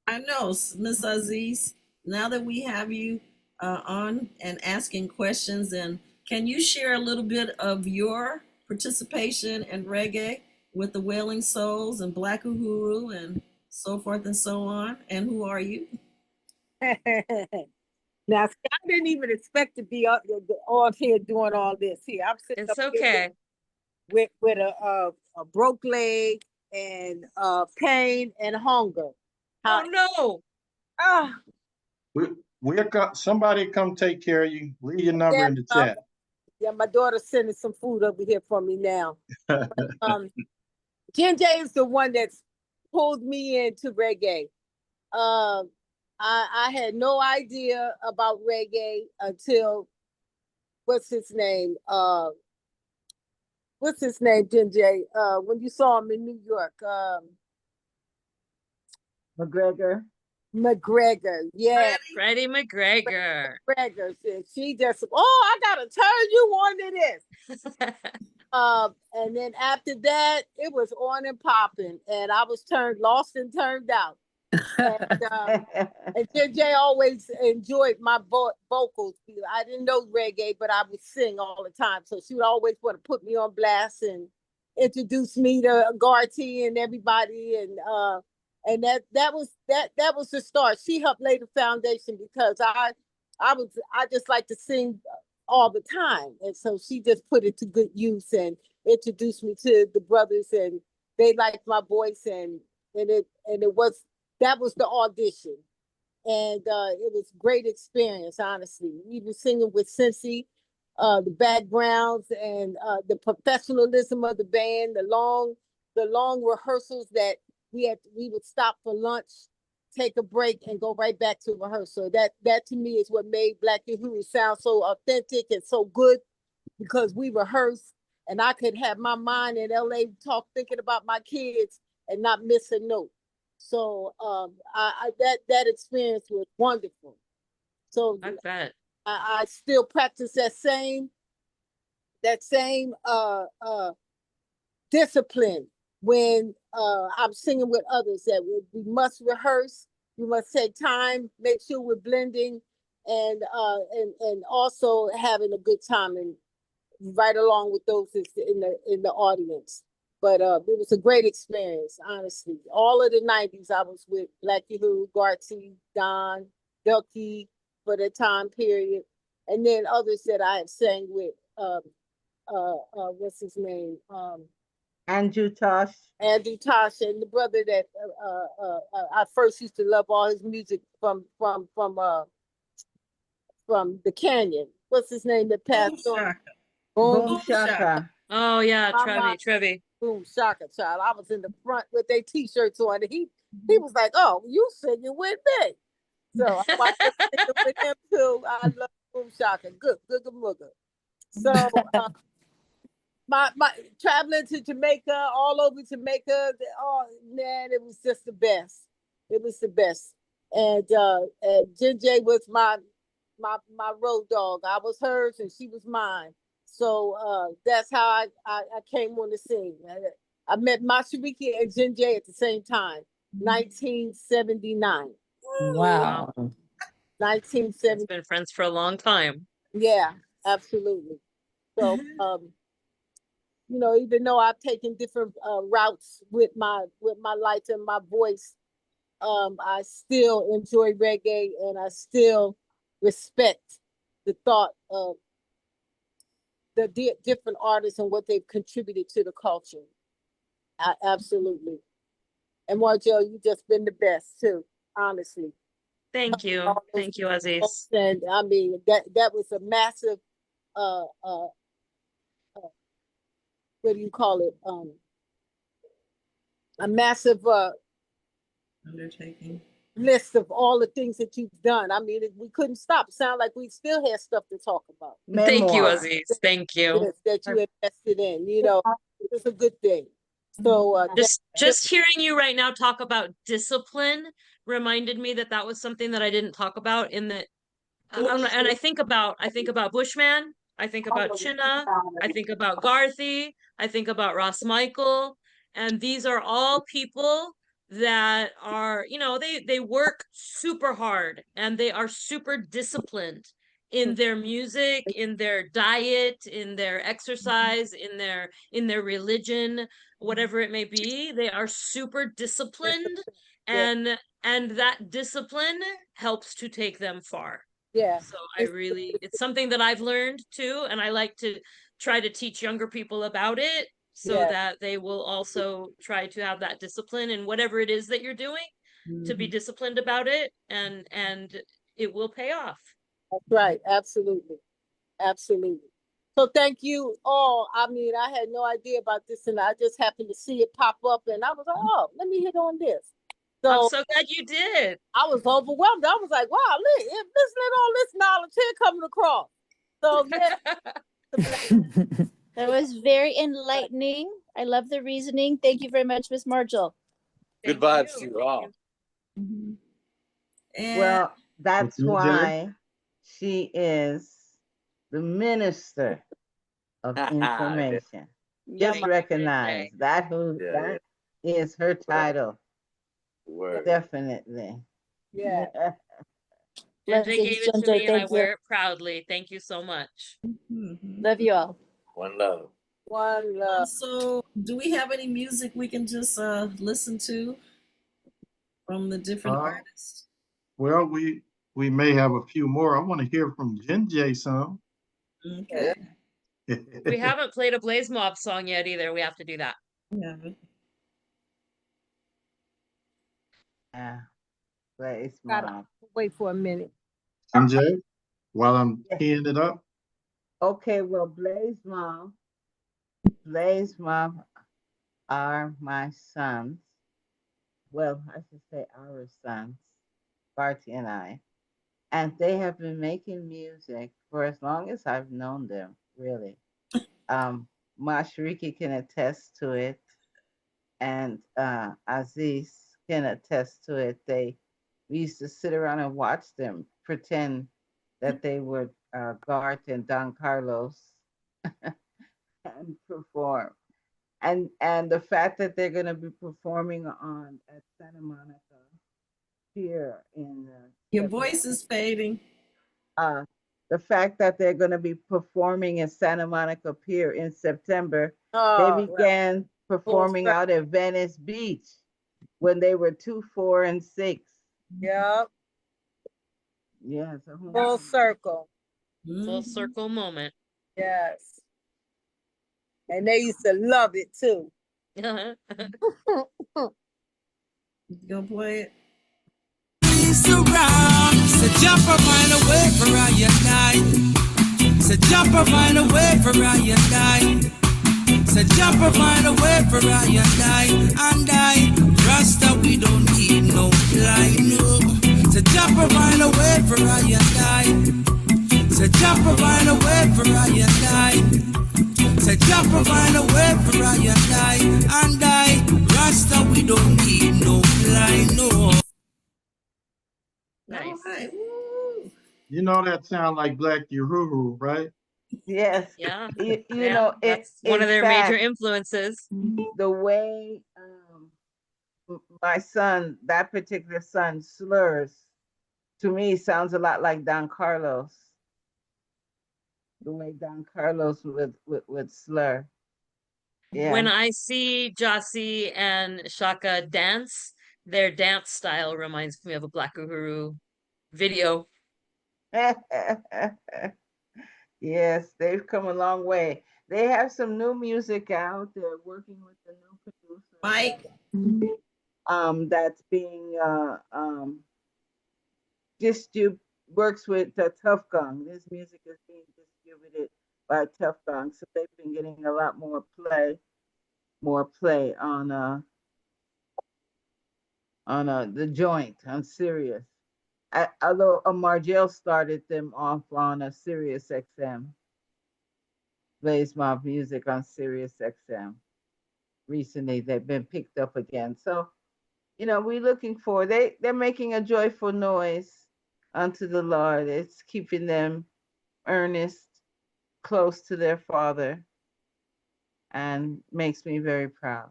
I know, Miss Aziz, now that we have you on and asking questions, and can you share a little bit of your participation in reggae with the Wailing Souls and Black Uhuru and so forth and so on? And who are you? Now, see, I didn't even expect to be on here doing all this here. I'm sitting It's up here okay. with a broke leg and pain and hunger. Oh no. Ah, Somebody come take care of you. Leave your number in the chat. yeah, my daughter's sending some food over here for me now. Jenje is the one that's pulled me into reggae. I had no idea about reggae until what's his name, Jenje? When you saw him in New York, McGregor, yeah. Freddie McGregor. McGregor said she just, I gotta turn you on to this. And then after that, it was on and popping, and I was lost and turned out. And JJ always enjoyed my vocals. I didn't know reggae, but I would sing all the time. So she would always want to put me on blast and introduce me to Garty and everybody. And that was the start. She helped lay the foundation because I just like to sing all the time. And so she just put it to good use and introduced me to the brothers, and they liked my voice, that was the audition. And it was great experience, honestly. Even singing with Cincy, the backgrounds and the professionalism of the band, the long rehearsals that we would stop for lunch, take a break, and go right back to rehearsal. That to me is what made Black Uhuru sound so authentic and so good, because we rehearsed and I could have my mind in LA thinking about my kids and not miss a note. So that experience was wonderful. So I bet. I still practice that same discipline when I'm singing with others, that we must rehearse, we must take time, make sure we're blending, and also having a good time and right along with those in the audience. But it was a great experience, honestly. All of the 90s, I was with Black Uhuru, Garty, Don, Ducky for the time period, and then others that I have sang with. What's his name? Andrew Tosh. Andrew Tosh, and the brother that I first used to love all his music from the Canyon. What's his name that passed on? Boom Shaka. Oh yeah, Trevi. Boom Shaka, child. I was in the front with their t-shirts on, and he was like, "Oh, you singing with me?" So I watched him singing with him too. I love Boom Shaka. Good mooga. So my traveling to Jamaica, all over Jamaica. Oh man, it was just the best. It was the best. And Jenje was my road dog. I was hers and she was mine. So that's how I came on the scene. I met Mashariki and Jenje at the same time, 1979. Wow. 1970. Been friends for a long time. Yeah, absolutely. So even though I've taken different routes with my light and my voice, I still enjoy reggae, and I still respect the thought of the different artists and what they've contributed to the culture. Absolutely. And Marjel, you just been the best too, honestly. Thank you. Thank you, Aziz. And I mean, that was a massive, what do you call it? A massive undertaking list of all the things that you've done. I mean, we couldn't stop. It sounded like we still had stuff to talk about. Thank you, Aziz. Thank you. That you invested in. It's a good thing. So just hearing you right now talk about discipline reminded me that was something that I didn't talk about in the and I think about Bushman, I think about Chinna, I think about Garthy, I think about Ross Michael, and these are all people that are, they work super hard and they are super disciplined in their music, in their diet, in their exercise, in their religion, whatever it may be. They are super disciplined, and that discipline helps to take them far. Yeah. So it's something that I've learned too, and I like to try to teach younger people about it so that they will also try to have that discipline in whatever it is that you're doing, to be disciplined about it, and it will pay off. That's right. Absolutely. So thank you all. I mean, I had no idea about this, and I just happened to see it pop up, and I was like, oh, let me hit on this. So I'm so glad you did. I was overwhelmed. I was like, wow, listen to all this knowledge here coming across. So that was very enlightening. I love the reasoning. Thank you very much, Miss Marjel. Good vibes to you all. Well, that's why she is the minister of information. Just recognize that is her title. Word. Definitely. Yeah. Jenje gave it to me and I wear it proudly. Thank you so much. Love you all. One love. One love. So do we have any music we can just listen to from the different artists? Well, we may have a few more. I want to hear from Jenje some. Okay. We haven't played a Blaze Mob song yet either. We have to do that. Yeah. Blaze Mob. Wait for a minute. Jenje, while I'm keying it up. Okay, well, Blaze Mom are my sons. Well, I should say our sons, Barty and I. And they have been making music for as long as I've known them, really. Um, Mashariki can attest to it, and Aziz can attest to it. We used to sit around and watch them pretend that they were Garth and Don Carlos and perform. And the fact that they're going to be performing on at Santa Monica here in Your voice is fading. uh, the fact that they're going to be performing in Santa Monica Pier in September. They Oh, well, began performing out at Venice Beach when they were 2, 4, and 6. yep, Yes, full circle. Full circle moment. Yes. And they used to love it too. Go play it. So jump a mile away for I and I. So jump a mile away for I and I. So jump a mile away for I and I. And I, Rasta, we don't need no lie, no. So jump a mile away for I and I. So jump a mile away for I and I. So jump a mile away for I and I, Rasta, we don't need no lie, no. Nice. Right. You know that sound like Black Uhuru, right? Yes. Yeah. You Yeah, know, that's one of their major influences. The way my son, that particular son, slurs, to me sounds a lot like Don Carlos. The way Don Carlos would slur. Yeah. When I see Jossie and Shaka dance, their dance style reminds me of a Black Uhuru video. Yes, they've come a long way. They have some new music out. They're working with the new producer. Mike. That's being works with Tough Gong. This music is being distributed by Tough Gong, so they've been getting a lot more play on the joint on Sirius. Although Marjel started them off on a Sirius XM, plays my music on Sirius XM. Recently, they've been picked up again. So, we're looking for they're making a joyful noise unto the Lord. It's keeping them earnest, close to their Father, and makes me very proud.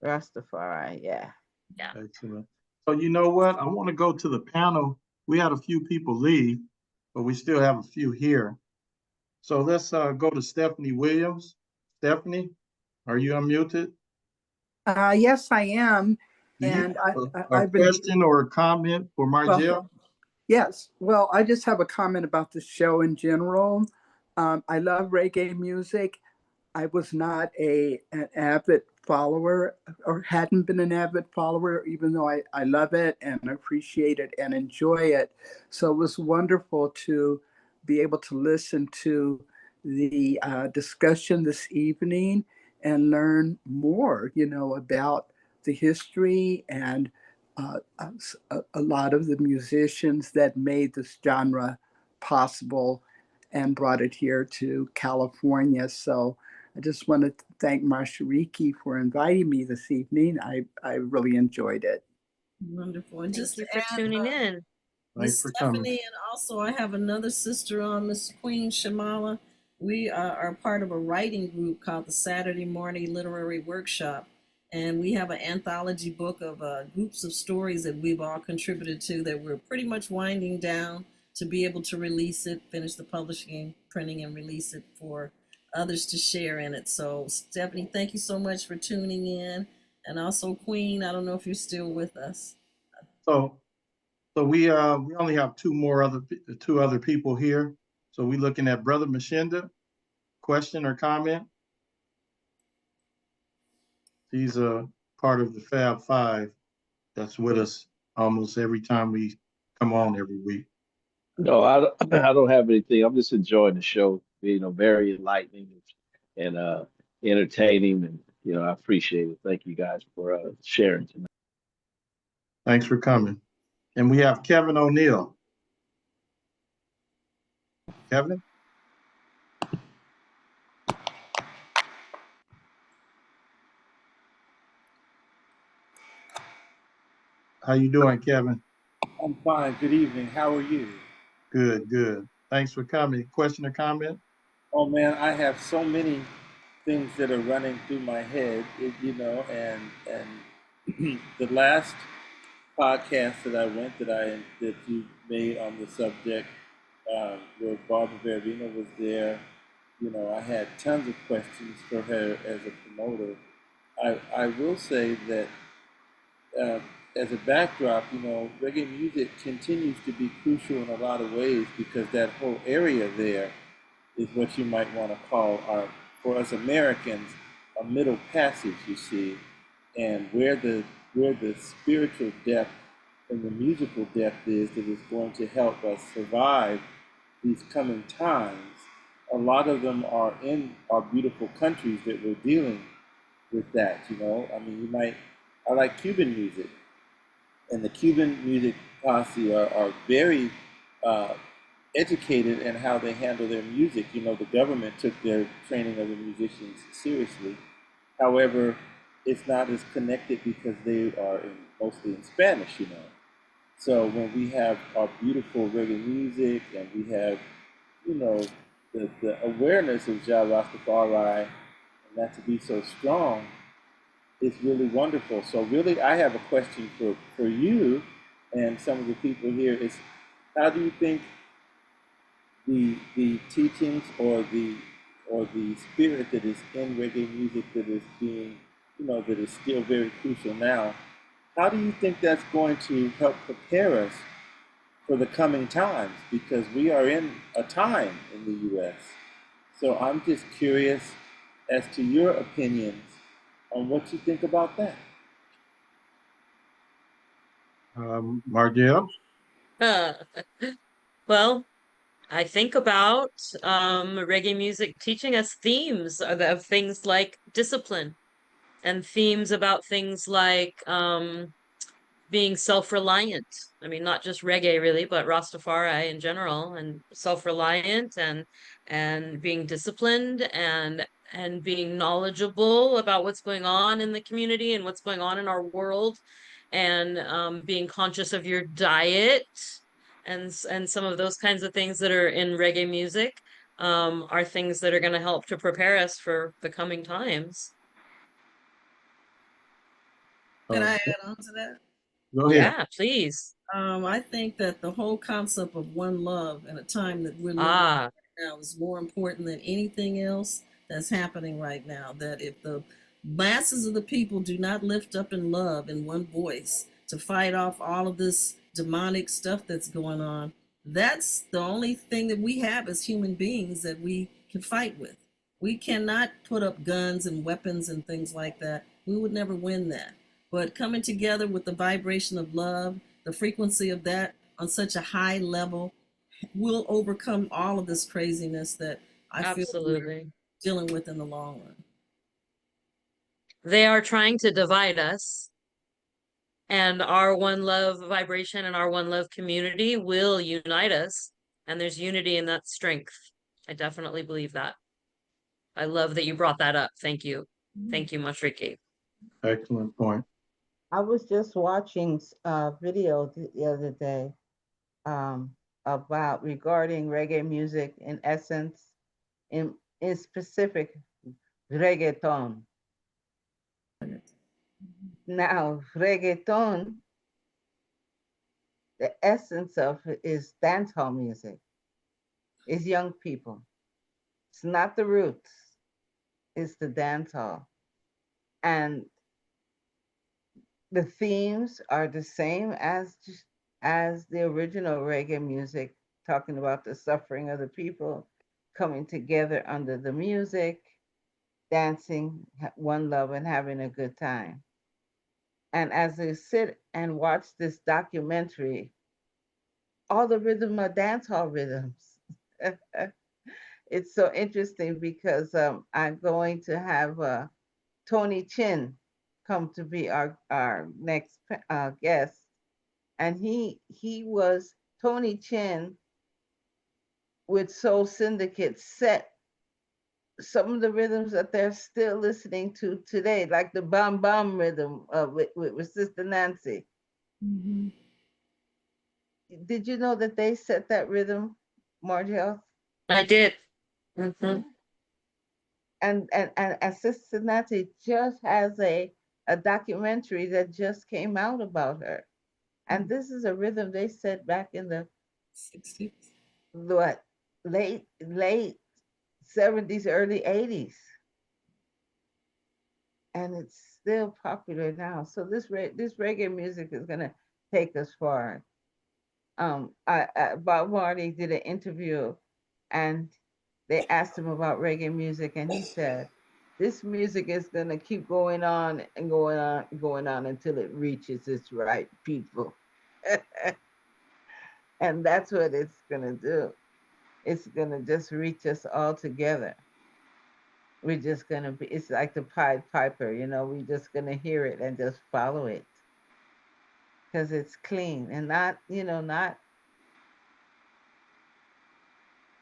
Rastafari, yeah. Yeah. Excellent. So you know what? I want to go to the panel. We had a few people leave, but we still have a few here. So let's go to Stephanie Williams. Stephanie, are you unmuted? Yes, I am. Do you And have I've a question or a comment for Marjel? Well, yes. Well, I just have a comment about the show in general. I love reggae music. I was not an avid follower or hadn't been an avid follower, even though I love it and appreciate it and enjoy it. So it was wonderful to be able to listen to the discussion this evening and learn more, about the history and a lot of the musicians that made this genre possible and brought it here to California. So I just want to thank Mashariki for inviting me this evening. I really enjoyed it. Wonderful. And Thank just you to for add, tuning in. Miss Thanks for Stephanie, coming. and also I have another sister on, Miss Queen Shamala. We are part of a writing group called the Saturday Morning Literary Workshop. And we have an anthology book of groups of stories that we've all contributed to that we're pretty much winding down to be able to release it, finish the publishing, printing, and release it for others to share in it. So Stephanie, thank you so much for tuning in. And also Queen, I don't know if you're still with us. So we only have two other people here. So we're looking at Brother Mshinda. Question or comment? He's a part of the Fab Five that's with us almost every time we come on every week. No, I don't have anything. I'm just enjoying the show. Very enlightening and entertaining, and I appreciate it. Thank you guys for sharing tonight. Thanks for coming. And we have Kevin O'Neill. Kevin? How you doing, Kevin? I'm fine. Good evening. How are you? Good, good. Thanks for coming. Question or comment? Oh man, I have so many things that are running through my head, and the last podcast that I went that you made on the subject, where Barbara Verena was there, I had tons of questions for her as a promoter. I will say that uh, as a backdrop, reggae music continues to be crucial in a lot of ways because that whole area there is what you might want to call for us Americans, a middle passage, you see, and where the spiritual depth and the musical depth is that is going to help us survive these coming times. A lot of them are in our beautiful countries that we're dealing with that, I mean, I like Cuban music, and the Cuban music posse are very educated in how they handle their music. The government took their training of the musicians seriously. However, it's not as connected because they are mostly in Spanish. So when we have our beautiful reggae music and we have, the awareness of Jah Rastafari and that to be so strong, it's really wonderful. So really, I have a question for you and some of the people here is, how do you think the teachings or the spirit that is in reggae music that is being, that is still very crucial now, how do you think that's going to help prepare us for the coming times? Because we are in a time in the U.S. So I'm just curious as to your opinions on what you think about that. Marjel? Well, I think about reggae music teaching us themes of things like discipline and themes about things like being self-reliant. I mean, not just reggae really, but Rastafari in general, and self-reliant and being disciplined and being knowledgeable about what's going on in the community and what's going on in our world, and being conscious of your diet and some of those kinds of things that are in reggae music are things that are going to help to prepare us for the coming times. Can I add on to that? Go ahead. Yeah, please. I think that the whole concept of one love in a time that we're living Ah, right now is more important than anything else that's happening right now. That if the masses of the people do not lift up in love in one voice to fight off all of this demonic stuff that's going on, that's the only thing that we have as human beings that we can fight with. We cannot put up guns and weapons and things like that. We would never win that. But coming together with the vibration of love, the frequency of that on such a high level will overcome all of this craziness that I feel we're absolutely. dealing with in the long run. They are trying to divide us, and our one love vibration and our one love community will unite us. And there's unity in that strength. I definitely believe that. I love that you brought that up. Thank you. Thank you, Mashariki. Excellent point. I was just watching a video the other day about regarding reggae music in essence, in specific reggaeton. Now, reggaeton, the essence of it is dancehall music. It's young people. It's not the roots. It's the dancehall. And the themes are the same as the original reggae music, talking about the suffering of the people coming together under the music, dancing, one love, and having a good time. And as I sit and watch this documentary, all the rhythm are dance hall rhythms. It's so interesting because I'm going to have Tony Chin come to be our next guest, and he was Tony Chin with Soul Syndicate set some of the rhythms that they're still listening to today, like the bam bam rhythm with Sister Nancy. Mm-hmm. Did you know that they set that rhythm, Marjel? I did. Mm-hmm. And Sister Nancy just has a documentary that just came out about her. And this is a rhythm they set back in the 60s. What, late 70s, early 80s. And it's still popular now. So this reggae music is gonna take us far. Bob Marley did an interview, and they asked him about reggae music, and he said, "This music is gonna keep going on and going on, and going on until it reaches its right people." And that's what it's gonna do. It's gonna just reach us all together. We're just gonna be. It's like the Pied Piper, We're just gonna hear it and just follow it because it's clean and not.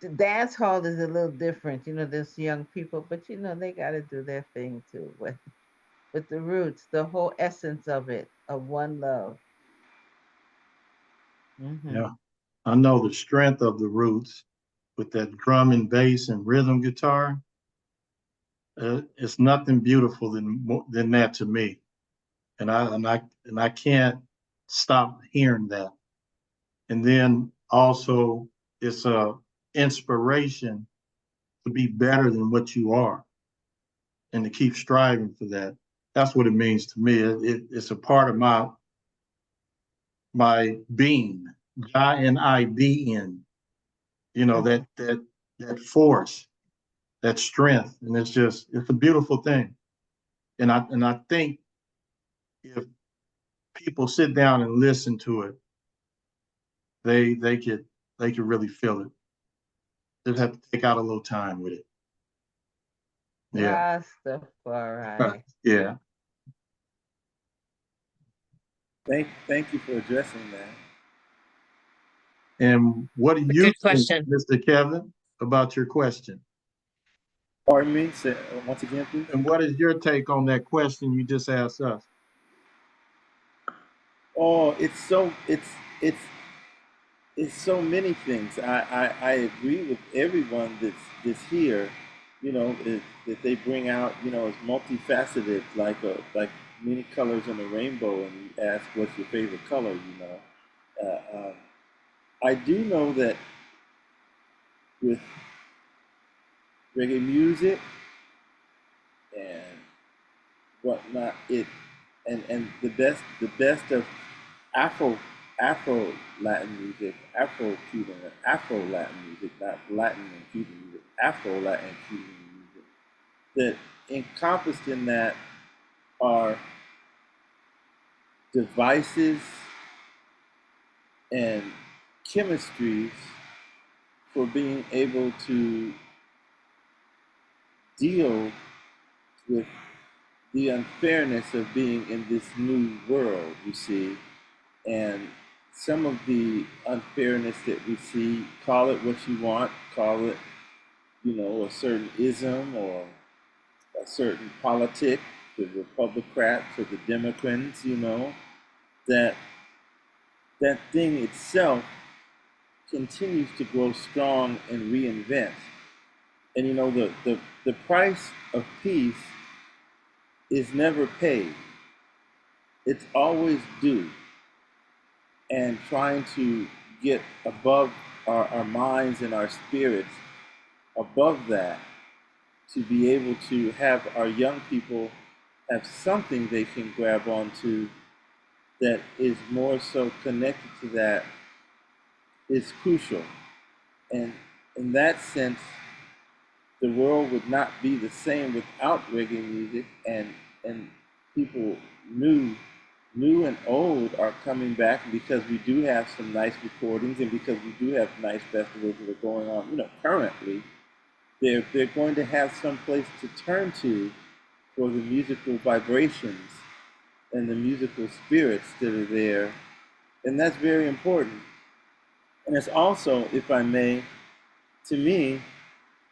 The dance hall is a little different, there's young people, but they got to do their thing too. With the roots, the whole essence of it, of one love. Mm-hmm. Yeah, I know the strength of the roots with that drum and bass and rhythm guitar. It's nothing beautiful than that to me, and I can't stop hearing that. And then also, it's a inspiration to be better than what you are, and to keep striving for that. That's what it means to me. It's a part of my being, INIBN. That force, that strength, and it's a beautiful thing. And I think if people sit down and listen to it, they could really feel it. Just have to take out a little time with it. Yeah. Rastafari. Yeah. Thank you for addressing that. And what do you Good think, question. Mr. Kevin, about your question? Pardon me, say once again, please. And what is your take on that question you just asked us? Oh, it's so many things. I agree with everyone that's here. That they bring out. Is multifaceted, like many colors in a rainbow. And you ask, what's your favorite color? I do know that with reggae music and whatnot, and the best of Afro Latin music, Afro Cuban, Afro Latin music, not Latin and Cuban music, Afro Latin Cuban music. That encompassed in that are devices and chemistries for being able to deal with the unfairness of being in this new world, you see. And some of the unfairness that we see, call it what you want, call it, a certain ism or a certain politic, the Republicans or the Democrats, that thing itself continues to grow strong and reinvent. And the price of peace is never paid. It's always due. And trying to get above our minds and our spirits, above that, to be able to have our young people have something they can grab onto that is more so connected to that, is crucial. And in that sense, the world would not be the same without reggae music, and people knew new and old are coming back because we do have some nice recordings and because we do have nice festivals that are going on, currently. They're going to have some place to turn to for the musical vibrations and the musical spirits that are there. And that's very important. And it's also, if I may, to me,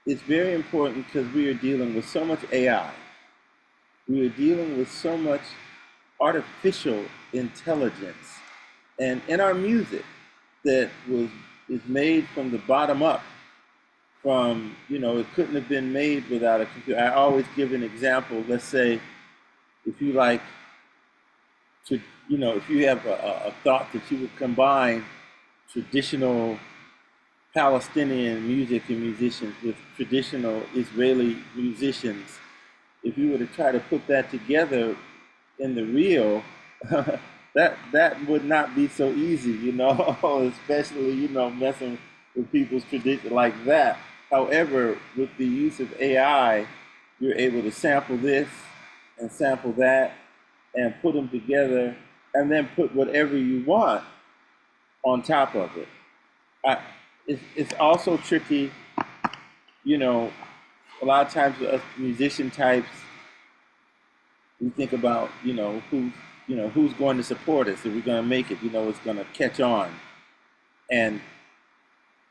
it's very important because we are dealing with so much AI. We are dealing with so much artificial intelligence. And in our music that is made from the bottom up, from, it couldn't have been made without a computer. I always give an example. Let's say, if you like to, if you have a thought that you would combine traditional Palestinian music and musicians with traditional Israeli musicians, if you were to try to put that together in the real, that would not be so easy, especially, messing with people's tradition like that. However, with the use of AI, you're able to sample this and sample that and put them together and then put whatever you want on top of it. It's also tricky, a lot of times with us musician types, we think about, who's going to support us, if we're going to make it, it's going to catch on. And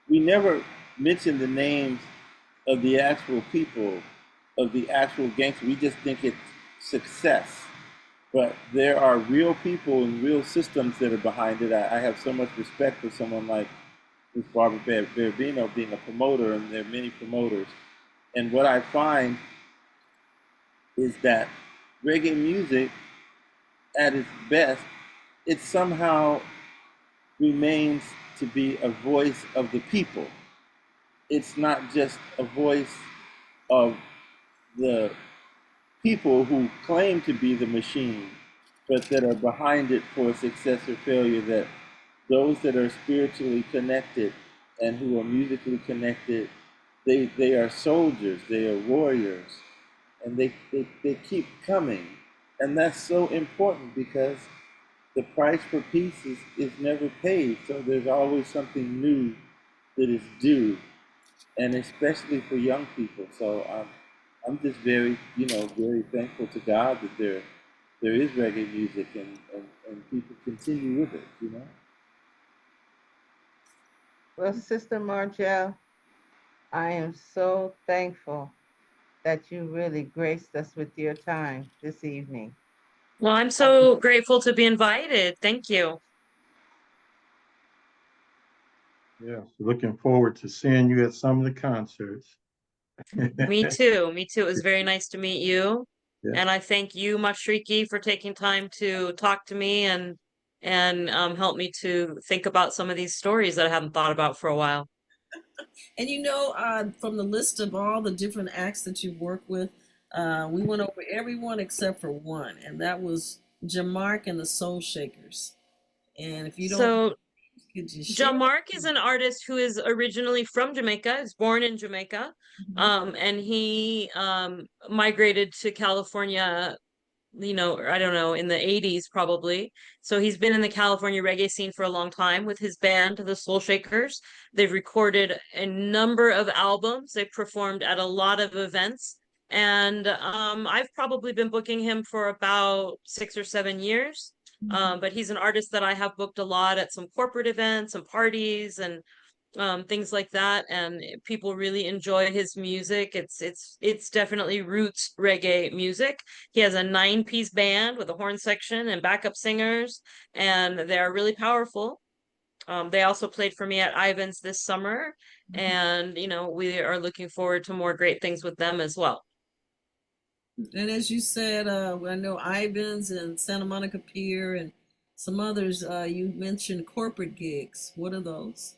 we never mention the names of the actual people, of the actual gangsters. We just think it's success. But there are real people and real systems that are behind it. I have so much respect for someone like Ms. Barbara Bervino being a promoter, and there are many promoters. And what I find is that reggae music, at its best, it somehow remains to be a voice of the people. It's not just a voice of the people who claim to be the machine, but that are behind it for success or failure, that those that are spiritually connected and who are musically connected, they are soldiers, they are warriors, and they keep coming. And that's so important because the price for peace is never paid. So there's always something new that is due, and especially for young people. So I'm just very, very thankful to God that there is reggae music and people continue with it, Well, Sister Marjel, I am so thankful that you really graced us with your time this evening. Well, I'm so grateful to be invited. Thank you. Yeah, looking forward to seeing you at some of the concerts. Me too. Me too. It was very nice to meet you. Yeah. And I thank you, Mashariki, for taking time to talk to me and help me to think about some of these stories that I haven't thought about for a while. And from the list of all the different acts that you work with, we went over everyone except for one, and that was Jamark and the Soul Shakers. And if you don't, could you share? Jamark is an artist who is originally from Jamaica, is born in Jamaica, and he migrated to California, I don't know, in the 80s probably. So he's been in the California reggae scene for a long time with his band, the Soul Shakers. They've recorded a number of albums. They've performed at a lot of events. And I've probably been booking him for about 6 or 7 years. But he's an artist that I have booked a lot at some corporate events and parties and things like that, and people really enjoy his music. It's definitely roots reggae music. He has a 9-piece band with a horn section and backup singers, and they're really powerful. They also played for me at Ivan's this summer, and we are looking forward to more great things with them as well. And as you said, I know Ivan's and Santa Monica Pier and some others. You mentioned corporate gigs. What are those?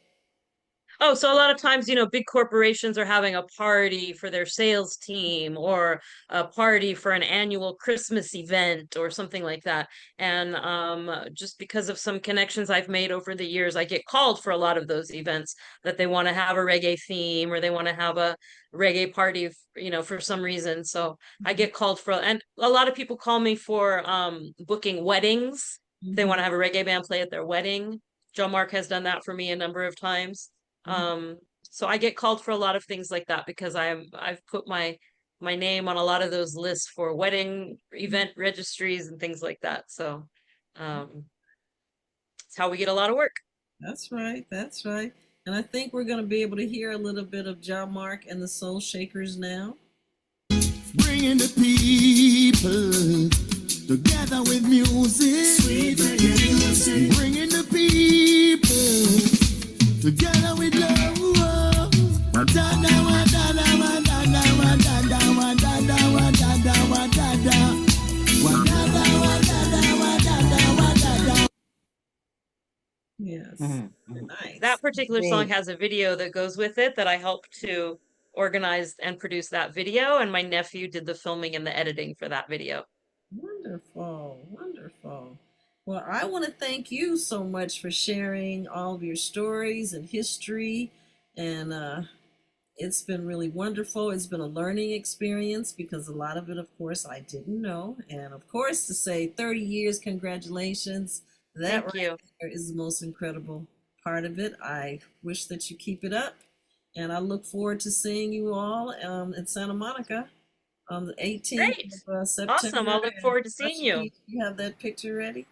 Oh, so a lot of times, big corporations are having a party for their sales team or a party for an annual Christmas event or something like that. And just because of some connections I've made over the years, I get called for a lot of those events that they want to have a reggae theme or they want to have a reggae party, for some reason. So I get called for, and a lot of people call me for booking weddings. They want to have a reggae band play at their wedding. Joe Mark has done that for me a number of times. So I get called for a lot of things like that because I've put my name on a lot of those lists for wedding event registries and things like that. So it's how we get a lot of work. That's right. That's right. And I think we're going to be able to hear a little bit of Joe Mark and the Soul Shakers now. Bringing the people together with music. Sweet reggae music. Bringing the people together with love. Yes. Nice. That particular song has a video that goes with it that I helped to organize and produce that video, and my nephew did the filming and the editing for that video. Wonderful. Wonderful. Well, I want to thank you so much for sharing all of your stories and history. And it's been really wonderful. It's been a learning experience because a lot of it, of course, I didn't know. And of course, to say 30 years, congratulations. That Thank you. There is the most incredible part of it. I wish that you keep it up. And I look forward to seeing you all in Santa Monica on the 18th of September. Awesome. I'll look forward to seeing you. You have that picture ready?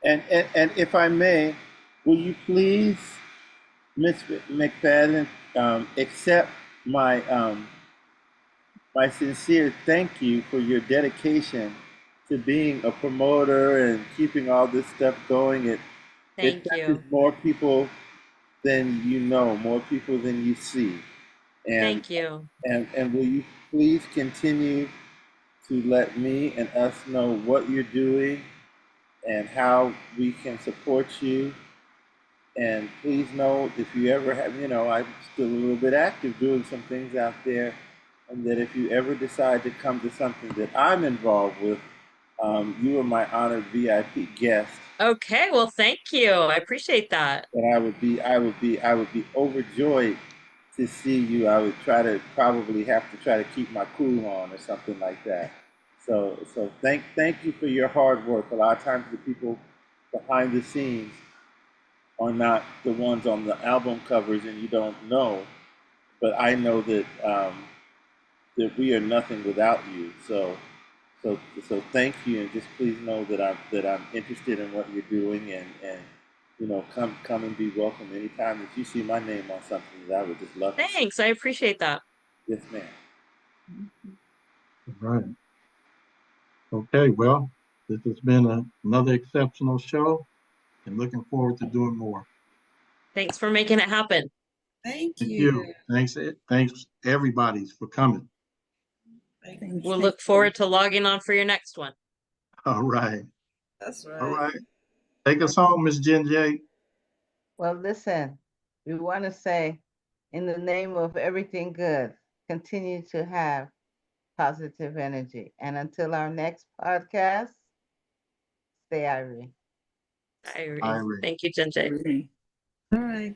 And if I may, will you please, Miss McFadden, accept my my sincere thank you for your dedication to being a promoter and keeping all this stuff going. It touches more people than you know, more people than you see. And, thank you. And will you please continue to let me and us know what you're doing and how we can support you. And please know if you ever have, I'm still a little bit active doing some things out there, and that if you ever decide to come to something that I'm involved with, you are my honored VIP guest. Okay, well, thank you. I appreciate that. And I would be overjoyed to see you. I would probably have to try to keep my cool on or something like that. So thank you for your hard work. A lot of times the people behind the scenes are not the ones on the album covers, and you don't know. But I know that that we are nothing without you. So thank you, and just please know that I'm interested in what you're doing, and come and be welcome anytime that you see my name on something that I would just love. Thanks, I appreciate that. Yes, ma'am. All right. Okay, well, this has been another exceptional show, and looking forward to doing more. Thanks for making it happen. Thank you. Thanks everybody for coming. We'll look forward to logging on for your next one. All right. That's right. All right. Take us home, Miss Jenje. Well, listen, we want to say, in the name of everything good, continue to have positive energy. And until our next podcast, stay Irie. Irie. Thank you, Jenje. All right.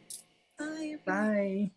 Bye. Bye.